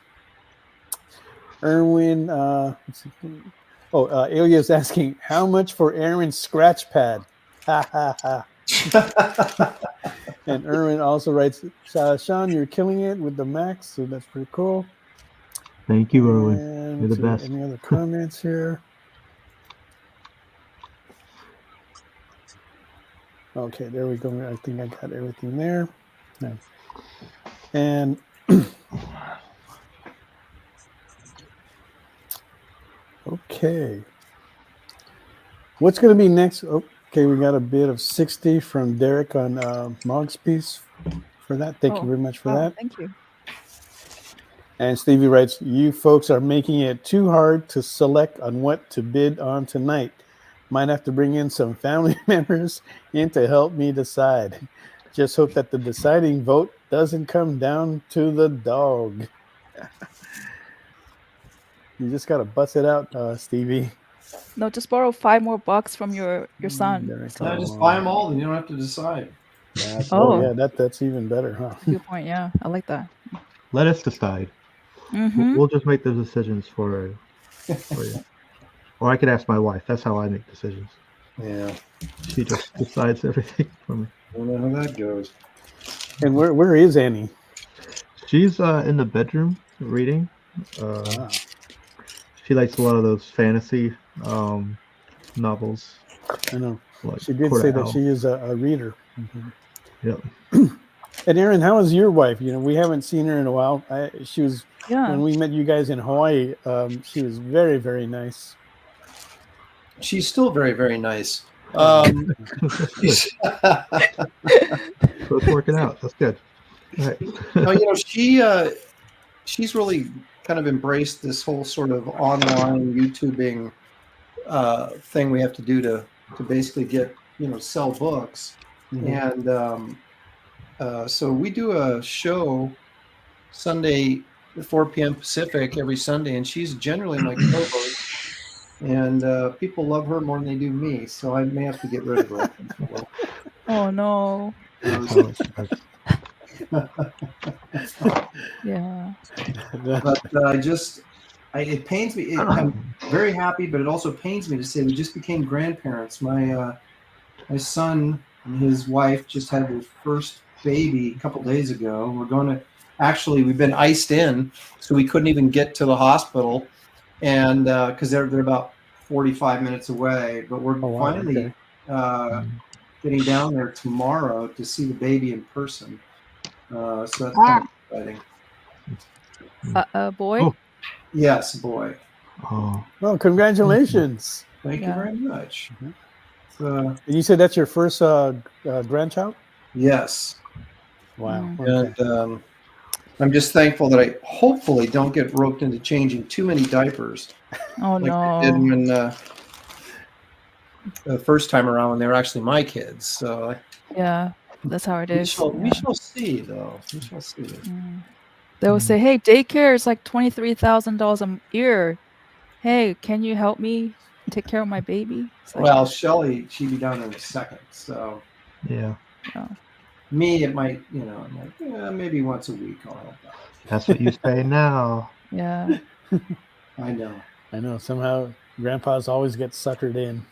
Erwin, Ilya is asking, how much for Aaron's scratch pad? Ha ha ha. And Erwin also writes, Sean, you're killing it with the Max, so that's pretty cool. Thank you, Erwin. And You're the best. any other comments here? Okay, there we go. I think I got everything there. Yeah. And okay. What's going to be next? Okay, we got a bid of 60 from Derek on Mog's piece for that. Thank you very much for that. Thank you. And Stevie writes, you folks are making it too hard to select on what to bid on tonight. Might have to bring in some family members in to help me decide. Just hope that the deciding vote doesn't come down to the dog. You just got to bust it out, Stevie. No, just borrow $5 more from your son. No, just buy them all, and you don't have to decide. Yeah, that's even better, huh? Good point. Yeah, I like that. Let us decide. Mm-hmm. We'll just make the decisions for you. Or I could ask my wife. That's how I make decisions. Yeah. She just decides everything for me. I don't know how that goes. And where is Annie? She's in the bedroom reading. She likes a lot of those fantasy novels. I know. Like She did say that she is a reader. Mm-hmm. Yep. And Aaron, how is your wife? We haven't seen her in a while. She was when we met you guys in Hawaii. She was very, very nice. She's still very, very nice. So it's working out. That's good. Right. No, she's really kind of embraced this whole sort of online YouTubing thing we have to do to basically get sell books. Mm-hmm. And so we do a show Sunday at 4 p.m. Pacific every Sunday, and she's generally my co-host. And people love her more than they do me, so I may have to get rid of her. Oh no. Yeah. But it pains me. I'm very happy, but it also pains me to say we just became grandparents. My son and his wife just had their first baby a couple days ago. We've been iced in, so we couldn't even get to the hospital. And because they're about 45 minutes away, but we're finally getting down there tomorrow to see the baby in person. So that's kind of exciting. A boy? Oh. Yes, boy. Oh. Well, congratulations! Thank you very much. And you said that's your first grandchild? Yes. Wow. Okay. And I'm just thankful that I hopefully don't get roped into changing too many diapers. Oh, like no. I did when the first time around when they were actually my kids. So yeah, that's how it is. We shall see, though. We shall see. They will say, "Hey, daycare is like $23,000 a year. Hey, can you help me take care of my baby?" Well, Shelly, she'd be down in a second. So yeah. Me, it might, maybe once a week I'll help out. That's what you say now. Yeah. I know. Somehow grandpas always get suckered in.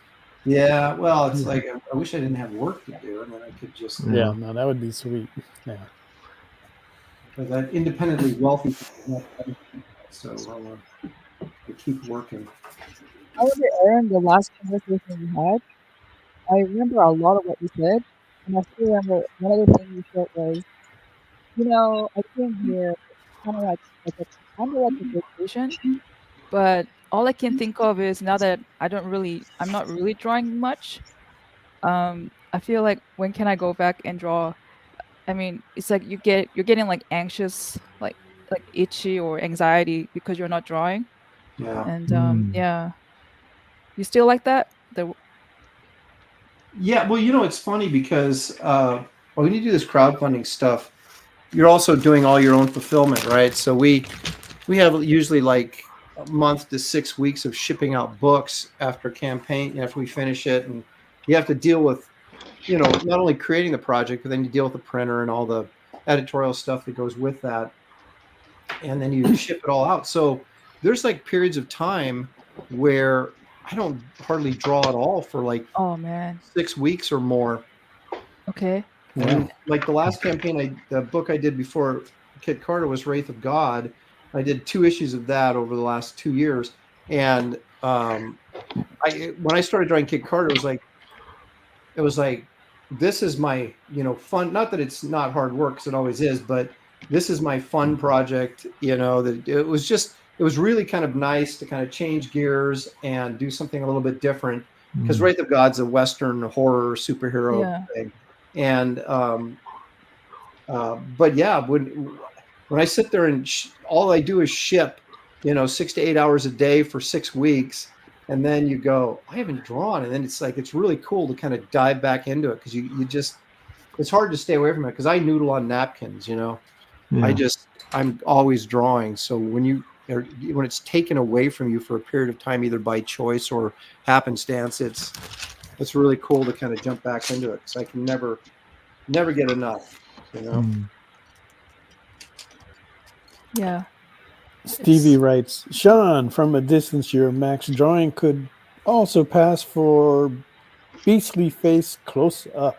Yeah, well, it's like I wish I didn't have work to do, and then I could just. Yeah, no, that would be sweet. Yeah. But that independently wealthy people, so we'll keep working. I was Aaron, the last conversation we had. I remember a lot of what you said, and I still remember one of the things you said was, I came here kind of like a vacation, but all I can think of is now that I'm not really drawing much. I feel like when can I go back and draw? I mean, it's like you're getting like anxious, like itchy or anxiety because you're not drawing. Yeah. And yeah, you still like that? Yeah, well, it's funny because when you do this crowdfunding stuff, you're also doing all your own fulfillment, right? So we have usually like a month to 6 weeks of shipping out books after campaign, after we finish it, and you have to deal with, not only creating the project, but then you deal with the printer and all the editorial stuff that goes with that, and then you ship it all out. So there's like periods of time where I don't hardly draw at all for like Oh man. 6 weeks or more. Okay. I mean, like the last campaign, the book I did before Kit Carter was Wraith of God. I did 2 issues of that over the last 2 years, and when I started drawing Kit Carter, it was like this is my fun. Not that it's not hard work, because it always is, but this is my fun project. That it was really kind of nice to kind of change gears and do something a little bit different, because Wraith of God's a Western horror superhero thing. And but yeah, when I sit there and all I do is ship 6 to 8 hours a day for 6 weeks, and then you go, I haven't drawn, and then it's really cool to kind of dive back into it, because you just, it's hard to stay away from it, because I noodle on napkins. I'm always drawing, so when it's taken away from you for a period of time, either by choice or happenstance, it's really cool to kind of jump back into it, because I can never get enough. Yeah. Stevie writes, Sean, from a distance, your max drawing could also pass for beastly face close up.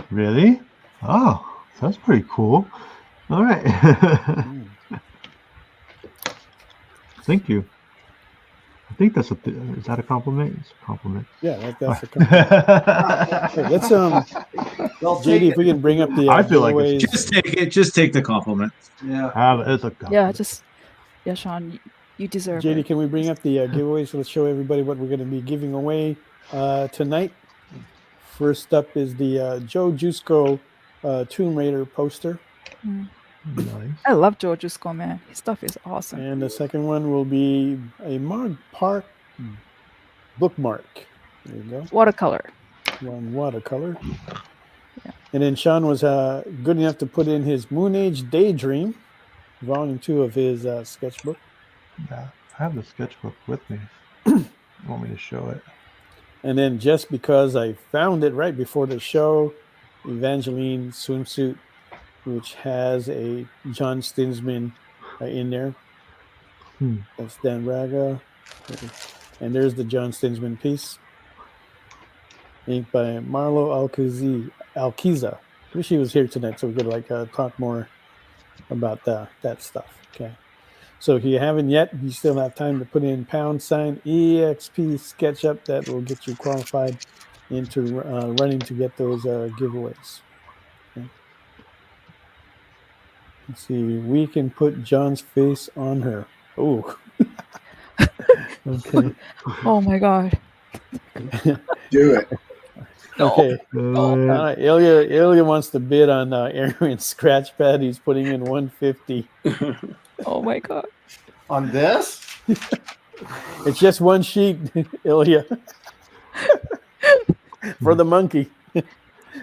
Really? Oh, that's pretty cool. All right. Thank you. I think is that a compliment? It's a compliment. Yeah, that's a compliment. Hey, let's JD, if we can bring up the I feel like giveaways. Just take it. Just take the compliment. Yeah. It's a compliment. Sean, you deserve JD, it. can we bring up the giveaways? Let's show everybody what we're going to be giving away tonight. First up is the Joe Jusko Tomb Raider poster. Nice. I love Joe Jusko, man. His stuff is awesome. And the second one will be a Mog Park bookmark. There you go. Watercolor. One watercolor. Yeah. And then Sean was good enough to put in his Moon Age Daydream, volume 2 of his sketchbook. Yeah, I have the sketchbook with me. You want me to show it? And then just because I found it right before the show, Evangeline swimsuit, which has a John Stinsman in there. That's Dan Braga. And there's the John Stinsman piece. Inked by Marlo Alquiza. I wish he was here tonight so we could talk more about that stuff. Okay. So if you haven't yet, you still have time to put in #EXP SketchUp. That will get you qualified into running to get those giveaways. Okay. Let's see. We can put John's face on her. Oh. Okay. Oh my God. Do it. Okay. Ilya wants to bid on Aaron's scratch pad. He's putting in $150. Oh my God. On this? It's just one sheet, Ilya. For the monkey.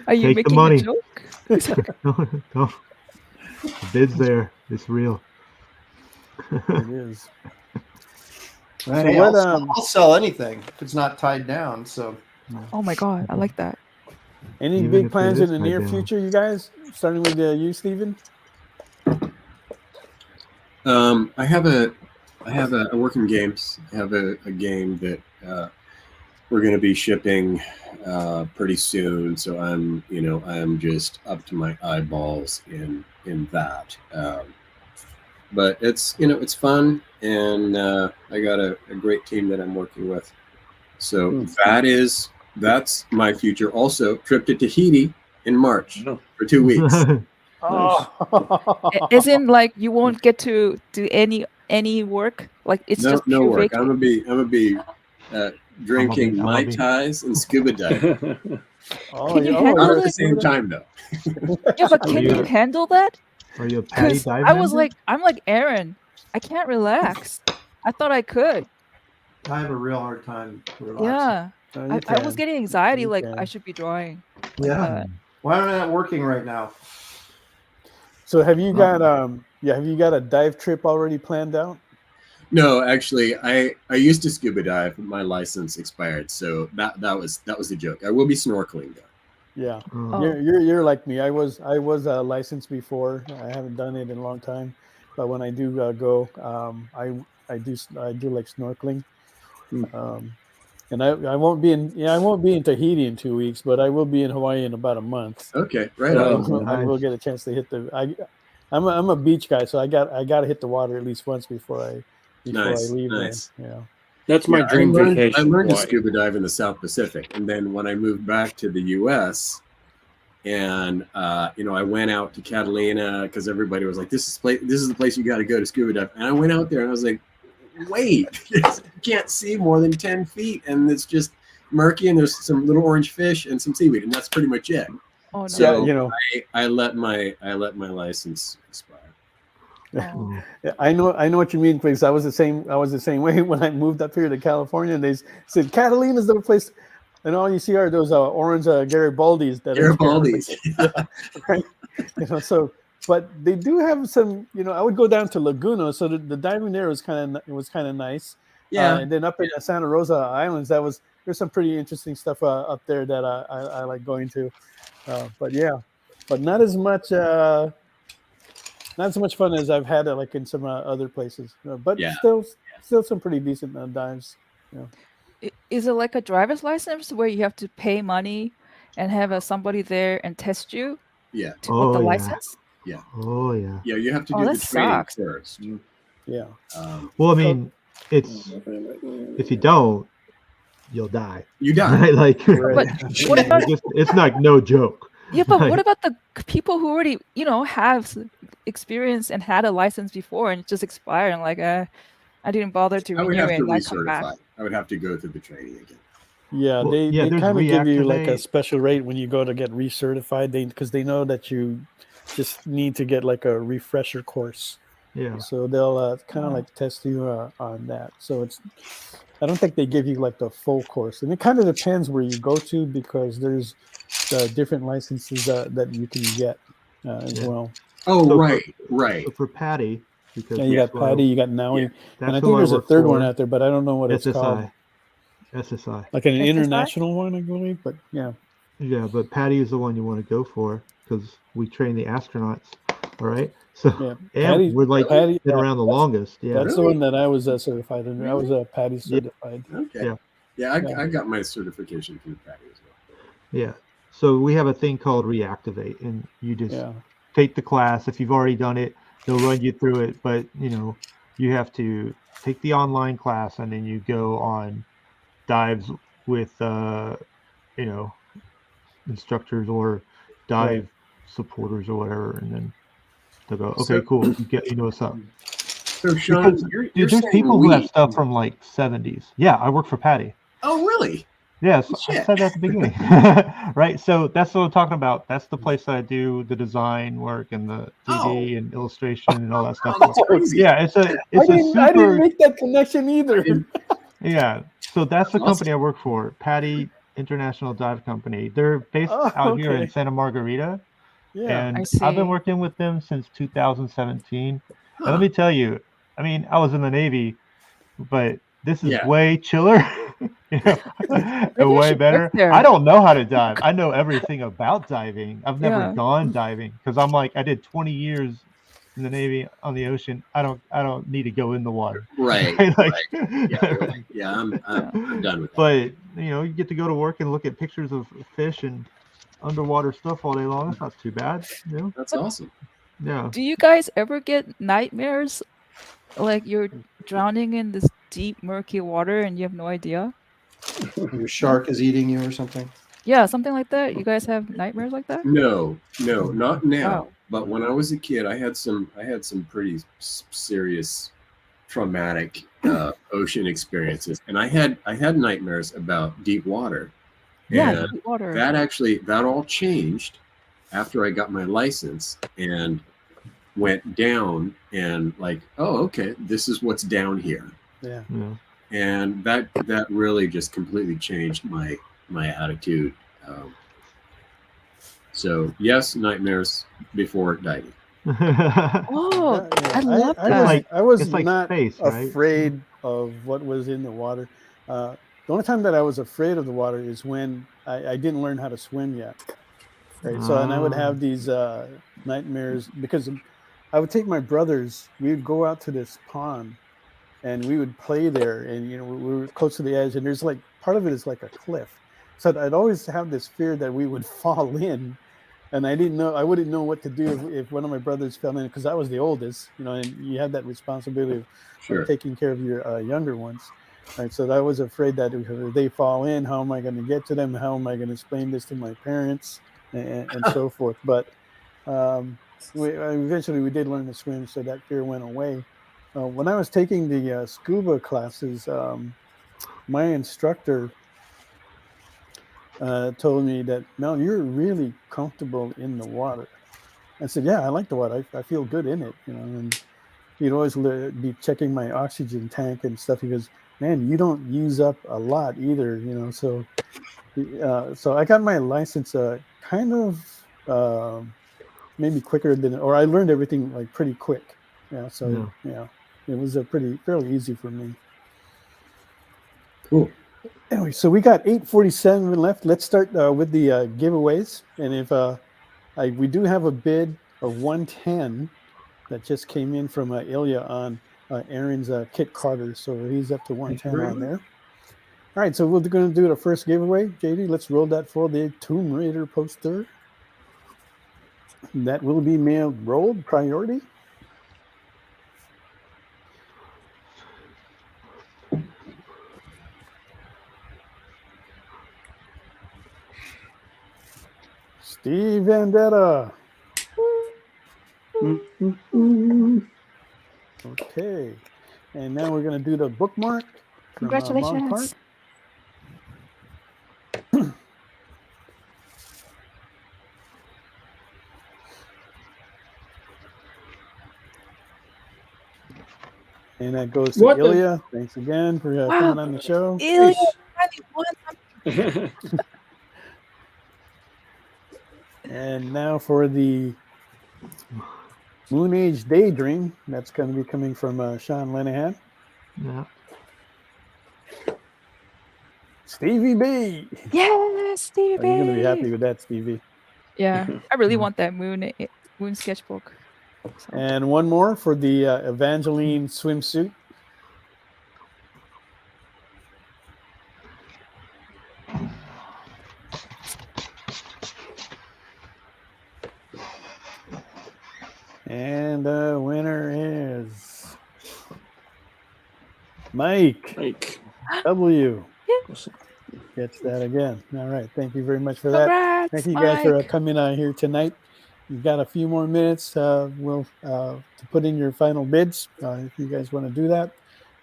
Are you Take making the money. a joke? No. The bid's there. It's real. It is. Right, So hey, what, I'll sell anything if it's not tied down. So. Oh my God, I like that. Any Even big if plans it in is the near tied down. future, you guys? Starting with you, Stephen? I have a work in games. I have a game that we're going to be shipping pretty soon. So I'm just up to my eyeballs in that. But it's fun, and I got a great team that I'm working with. So that's my future. Also, trip to Tahiti in March for 2 weeks. As in, like, you won't get to do any work. Like, it's just no pure work. vacation. I'm gonna be drinking Mai Tais and scuba diving. Can you handle Not at it? the same time though. Yeah, but can you handle that? Are you a patty 'Cause dive I was member? like, I'm like Aaron. I can't relax. I thought I could. I have a real hard time relaxing. Yeah. I was getting anxiety, You like can. I should be drawing. Like Yeah. that. Why am I not working right now? So have you got have you got a dive trip already planned out? No, actually, I used to scuba dive, but my license expired, so that was the joke. I will be snorkeling though. Yeah, Oh. you're like me. I was licensed before. I haven't done it in a long time, but when I do go, I do like snorkeling. And I won't be in Tahiti in 2 weeks, but I will be in Hawaii in about a month. Okay, right So on. I will get a chance to hit I'm a beach guy, so I got to hit the water at least once before I leave there. Yeah. That's my dream vacation. I learned to Hawaii. scuba dive in the South Pacific, and then when I moved back to the U.S., and I went out to Catalina because everybody was like, "This is the place you got to go to scuba dive," and I went out there and I was like, "Wait, you can't see more than 10 feet, and it's just murky, and there's some little orange fish and some seaweed, and that's pretty much it." Oh, no. So I let my license expire. Oh. I know what you mean, because I was the same way when I moved up here to California, and they said Catalina's the place, and all you see are those orange Garibaldis that Garibaldis. Right? So, but they do have some. I would go down to Laguna, so the diving there was kind of nice. Yeah. And then up in Santa Rosa Islands, there's some pretty interesting stuff up there that I like going to. But not as much. Not so much fun as I've had like in some other places, but still some pretty decent dives. Is it like a driver's license where you have to pay money and have somebody there and test you? Yeah. To get the license? Yeah. Oh yeah. Yeah, you have to Oh, do the that training sucks. first. Yeah. Well, I mean, if you don't, you'll die. You die. Right? Like, But what about it's like no joke. Yeah, but Like, what about the people who already, have experience and had a license before and it just expired and like, I didn't bother to I would renew have it to and I come back. recertify. I would have to go through the training again. Yeah, Well, they there's kind of give you like a reactivate. special rate when you go to get recertified, because they know that you just need to get like a refresher course. Yeah. So they'll kind of like test you on that. So I don't think they give you like the full course, and it kind of depends where you go to, because there's different licenses that you can get as well. Oh, So right. So for Patty, because Yeah, you got that's what I- Patty, you got Nowie, and that's I who think there's a work third for. one out there, but I don't know what it's called. SSI. Like an SSI? international one, I believe. But yeah. Yeah, but Patty is the one you want to go for because we train the astronauts. All right. So Patty, we're like Patty, been around the longest. Yeah. That's the one that I was certified under. I was Patty certified. Okay. Yeah, I got my certification through Patty as well. Yeah. So we have a thing called Reactivate, and you just take the class. If you've already done it, they'll run you through it. But you have to take the online class, and then you go on dives with instructors or dive supporters or whatever, and then they'll go, okay, cool, you know what's up. So Sean, you're there's saying people who have stuff from like 70s. Yeah, I work for Patty. Oh, really? Yes, I said that at the beginning. Right, so that's what I'm talking about. That's the place that I do the design work and the 3D and illustration and all that stuff. That's crazy. Yeah, I didn't make that connection either. Yeah, so that's the company I work for, Patty International Dive Company. They're based out here in Santa Margarita. Yeah, and I see. I've been working with them since 2017. And let me tell you, I mean, I was in the Navy, but this is way chiller, and way better. I don't know how to dive. I know everything about diving. I've never gone diving because I did 20 years in the Navy on the ocean. I don't need to go in the water. Right. Like, Yeah, I'm done with that. But you get to go to work and look at pictures of fish and underwater stuff all day long. That's not too bad. That's awesome. Yeah. Do you guys ever get nightmares? Like you're drowning in this deep, murky water and you have no idea? Your shark is eating you or something? Yeah, something like that. You guys have nightmares like that? No, not now. Oh. But when I was a kid, I had some pretty serious traumatic ocean experiences, and I had nightmares about deep water. Yeah, and deep water. That all changed after I got my license and went down and like, oh, okay, this is what's down here. Yeah. and that really just completely changed my attitude. So yes, nightmares before diving. Oh, I love I that. was it's like not space, right? afraid of what was in the water. The only time that I was afraid of the water is when I didn't learn how to swim yet. Right. So, and I would have these nightmares because I would take my brothers. We would go out to this pond, and we would play there. And we were close to the edge, and there's like part of it is like a cliff. So I'd always have this fear that we would fall in, and I wouldn't know what to do if one of my brothers fell in, because I was the oldest. And you have that responsibility of taking care of your younger ones. Right. So I was afraid that if they fall in, how am I going to get to them? How am I going to explain this to my parents? And so forth. But eventually we did learn to swim, so that fear went away. When I was taking the scuba classes, my instructor told me that, Mel, you're really comfortable in the water. I said, yeah, I like the water. I feel good in it. And he'd always be checking my oxygen tank and stuff. He goes, man, you don't use up a lot either. So I got my license kind of maybe quicker or I learned everything like pretty quick. So it was fairly easy for me. Cool. Anyway, so we got 8:47 left. Let's start with the giveaways. And if we do have a bid of 110 that just came in from Ilya on Aaron's Kit Carter. So he's up to 110 on there. All right, so we're going to do the first giveaway. JD, let's roll that for the Tomb Raider poster. That will be mailed rolled priority. Steve Vendetta. Okay, and now we're going to do the bookmark. Congratulations. And that goes to Ilya. Thanks again for coming on the show. Ilya, and now for the Moon Age Daydream. That's going to be coming from Sean Lenahan. Yeah. Stevie B. Yes, Stevie. You're going to be happy with that, Stevie. Yeah, I really want that moon sketchbook. So. And one more for the Evangeline swimsuit. And the winner is Mike W. Gets that again. All right. Thank you very much for that. Congrats, thank you guys Mike. for coming out here tonight. You've got a few more minutes to put in your final bids if you guys want to do that.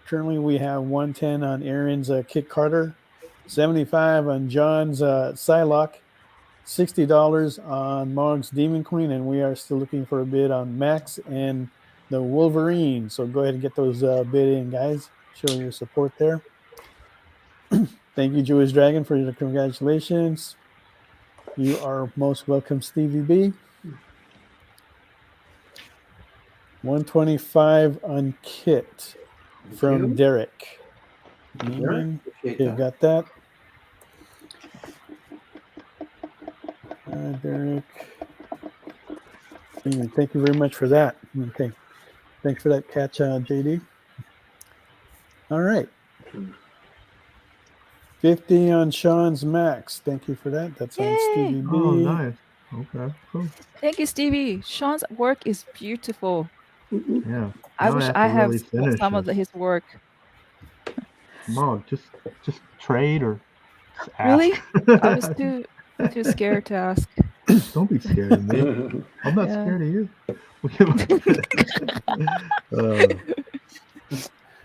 Currently, we have 110 on Aaron's Kit Carter, 75 on John's Psylocke, $60 on Mog's Demon Queen, and we are still looking for a bid on Max and the Wolverine. So go ahead and get those bid in, guys. Show your support there. Thank you, Jewish Dragon, for your congratulations. You are most welcome, Stevie B. 125 on Kit from Derek. Neiman. Okay, got that. Derek. Neiman, thank you very much for that. Okay. Thanks for that catch, JD. All right. 50 on Sean's Max. Thank you for that. That's on Stevie B. Oh, nice. Okay, cool. Thank you, Stevie. Sean's work is beautiful. Yeah. I wish I have really some of his work. Mom, just trade or just ask. Really? I was too scared to ask. Don't be scared of me. I'm not scared of you.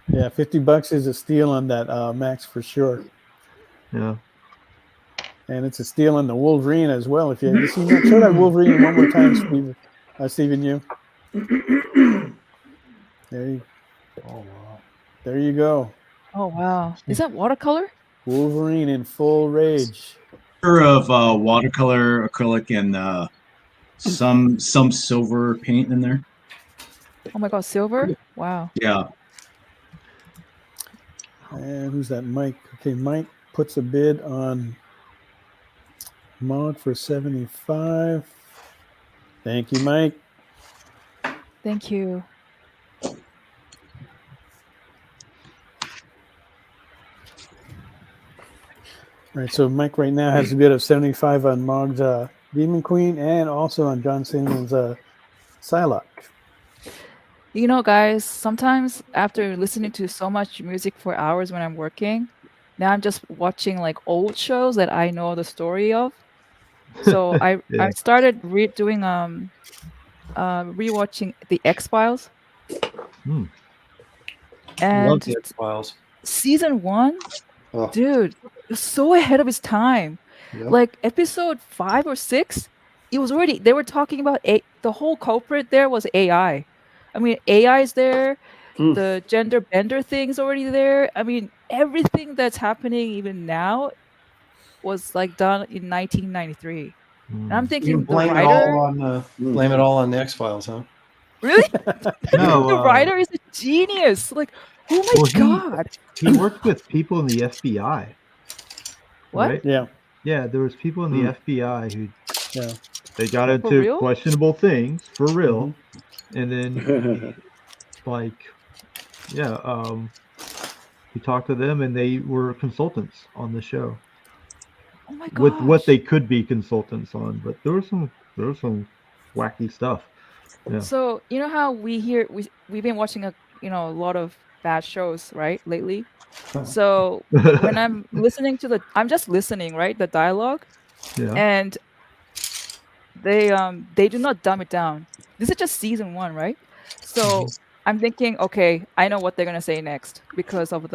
Yeah, $50 is a steal on that Max for sure. Yeah. And it's a steal on the Wolverine as well. If you see that, show that Wolverine one more time, Stephen. You. There you go. Oh wow, is that watercolor? Wolverine in full rage. Of watercolor, acrylic, and some silver paint in there. Oh my god, silver! Wow. Yeah. And who's that? Mike. Okay, Mike puts a bid on Mog for 75. Thank you, Mike. Thank you. All right, so Mike right now has a bid of 75 on Mog's Demon Queen and also on John Simon's Psylocke. You know, guys, sometimes after listening to so much music for hours when I'm working, now I'm just watching like old shows that I know the story of. So I started rewatching the X-Files. Love And the X-Files. season 1, Oh. dude, it was so ahead of its time. Yep. Like episode 5 or 6, it was already, they were talking about the whole culprit there was AI. I mean, AI is there. The gender bender thing's already there. I mean, everything that's happening even now was like done in 1993. And I'm You thinking the blame writer. it all on the X-Files, huh? Really? No, The writer is a genius. Like, oh my god. He worked with people in the FBI. What? Right? Yeah. Yeah, there was people in the FBI who they got For into real? questionable things for real, and then he talked to them, and they were consultants on the show. Oh my With what gosh. they could be consultants on, but there was some wacky stuff. Yeah. So you know how we've been watching a lot of bad shows, right, lately. So when I'm listening to I'm just listening, right, the dialogue, Yeah. and they do not dumb it down. This is just season 1, right? So I'm thinking, okay, I know what they're gonna say next because of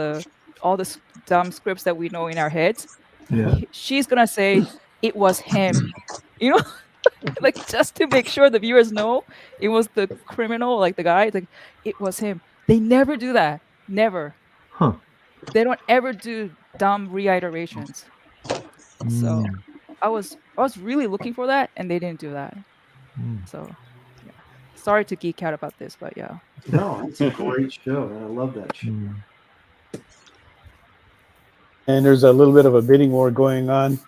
all the dumb scripts that we know in our heads. Yeah. She's gonna say it was him, you know. Like just to make sure the viewers know it was the criminal, like the guy. It's like it was him. They never do that. Never. Huh. They don't ever do dumb reiterations. So I was really looking for that, and they didn't do that. So yeah, sorry to geek out about this, but yeah. No, it's a great show. I love that show. And there's a little bit of a bidding war going on.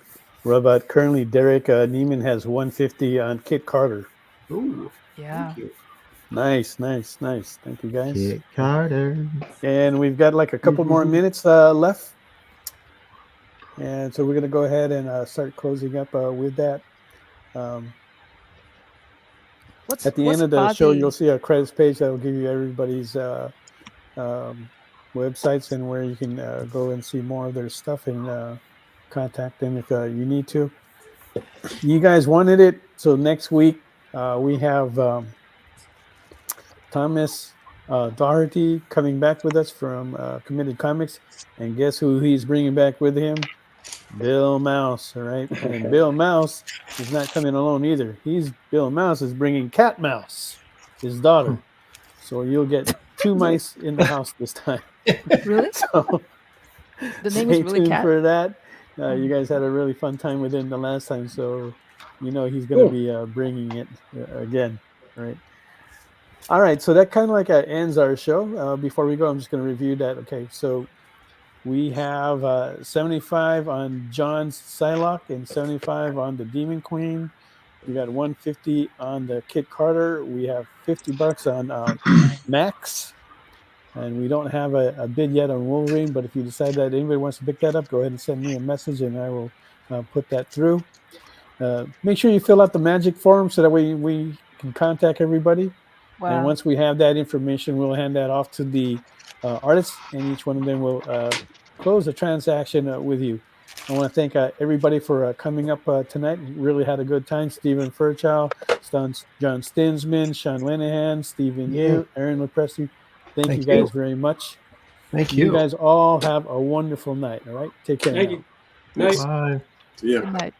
But currently, Derek Neiman has 150 on Kit Carter. Ooh. Yeah. Nice. Thank you, guys. Kit Carter. And we've got like a couple more minutes left. And so we're going to go ahead and start closing up with that. At the end of the show, you'll see a credits page that will give you everybody's websites and where you can go and see more of their stuff and contact them if you need to. You guys wanted it, so next week we have Thomas Doherty coming back with us from Committed Comics, and guess who he's bringing back with him? Bill Mouse, all right? And Bill Mouse is not coming alone either. Bill Mouse is bringing Cat Mouse, his daughter. So you'll get 2 mice in the house this time. Really? So the name is really tuned Cat? for that. You guys had a really fun time with him the last time, so he's going to be bringing it again, right? All right, so that kind of like ends our show. Before we go, I'm just going to review that. Okay, so we have 75 on John's Psylocke and 75 on the Demon Queen. We got 150 on the Kit Carter. We have $50 on Max. And we don't have a bid yet on Wolverine, but if you decide that anybody wants to pick that up, go ahead and send me a message and I will put that through. Make sure you fill out the magic form so that we can contact everybody. Wow. And once we have that information, we'll hand that off to the artists, and each one of them will close the transaction with you. I want to thank everybody for coming up tonight. We really had a good time. Stephen Firchow, John Stinsman, Sean Lenahan, Stephen Yu, Aaron Lopresti. Thank you guys very much. Thank you. You guys all have a wonderful night. All right. Take care. Thank you. Night. Bye. See ya. Good night.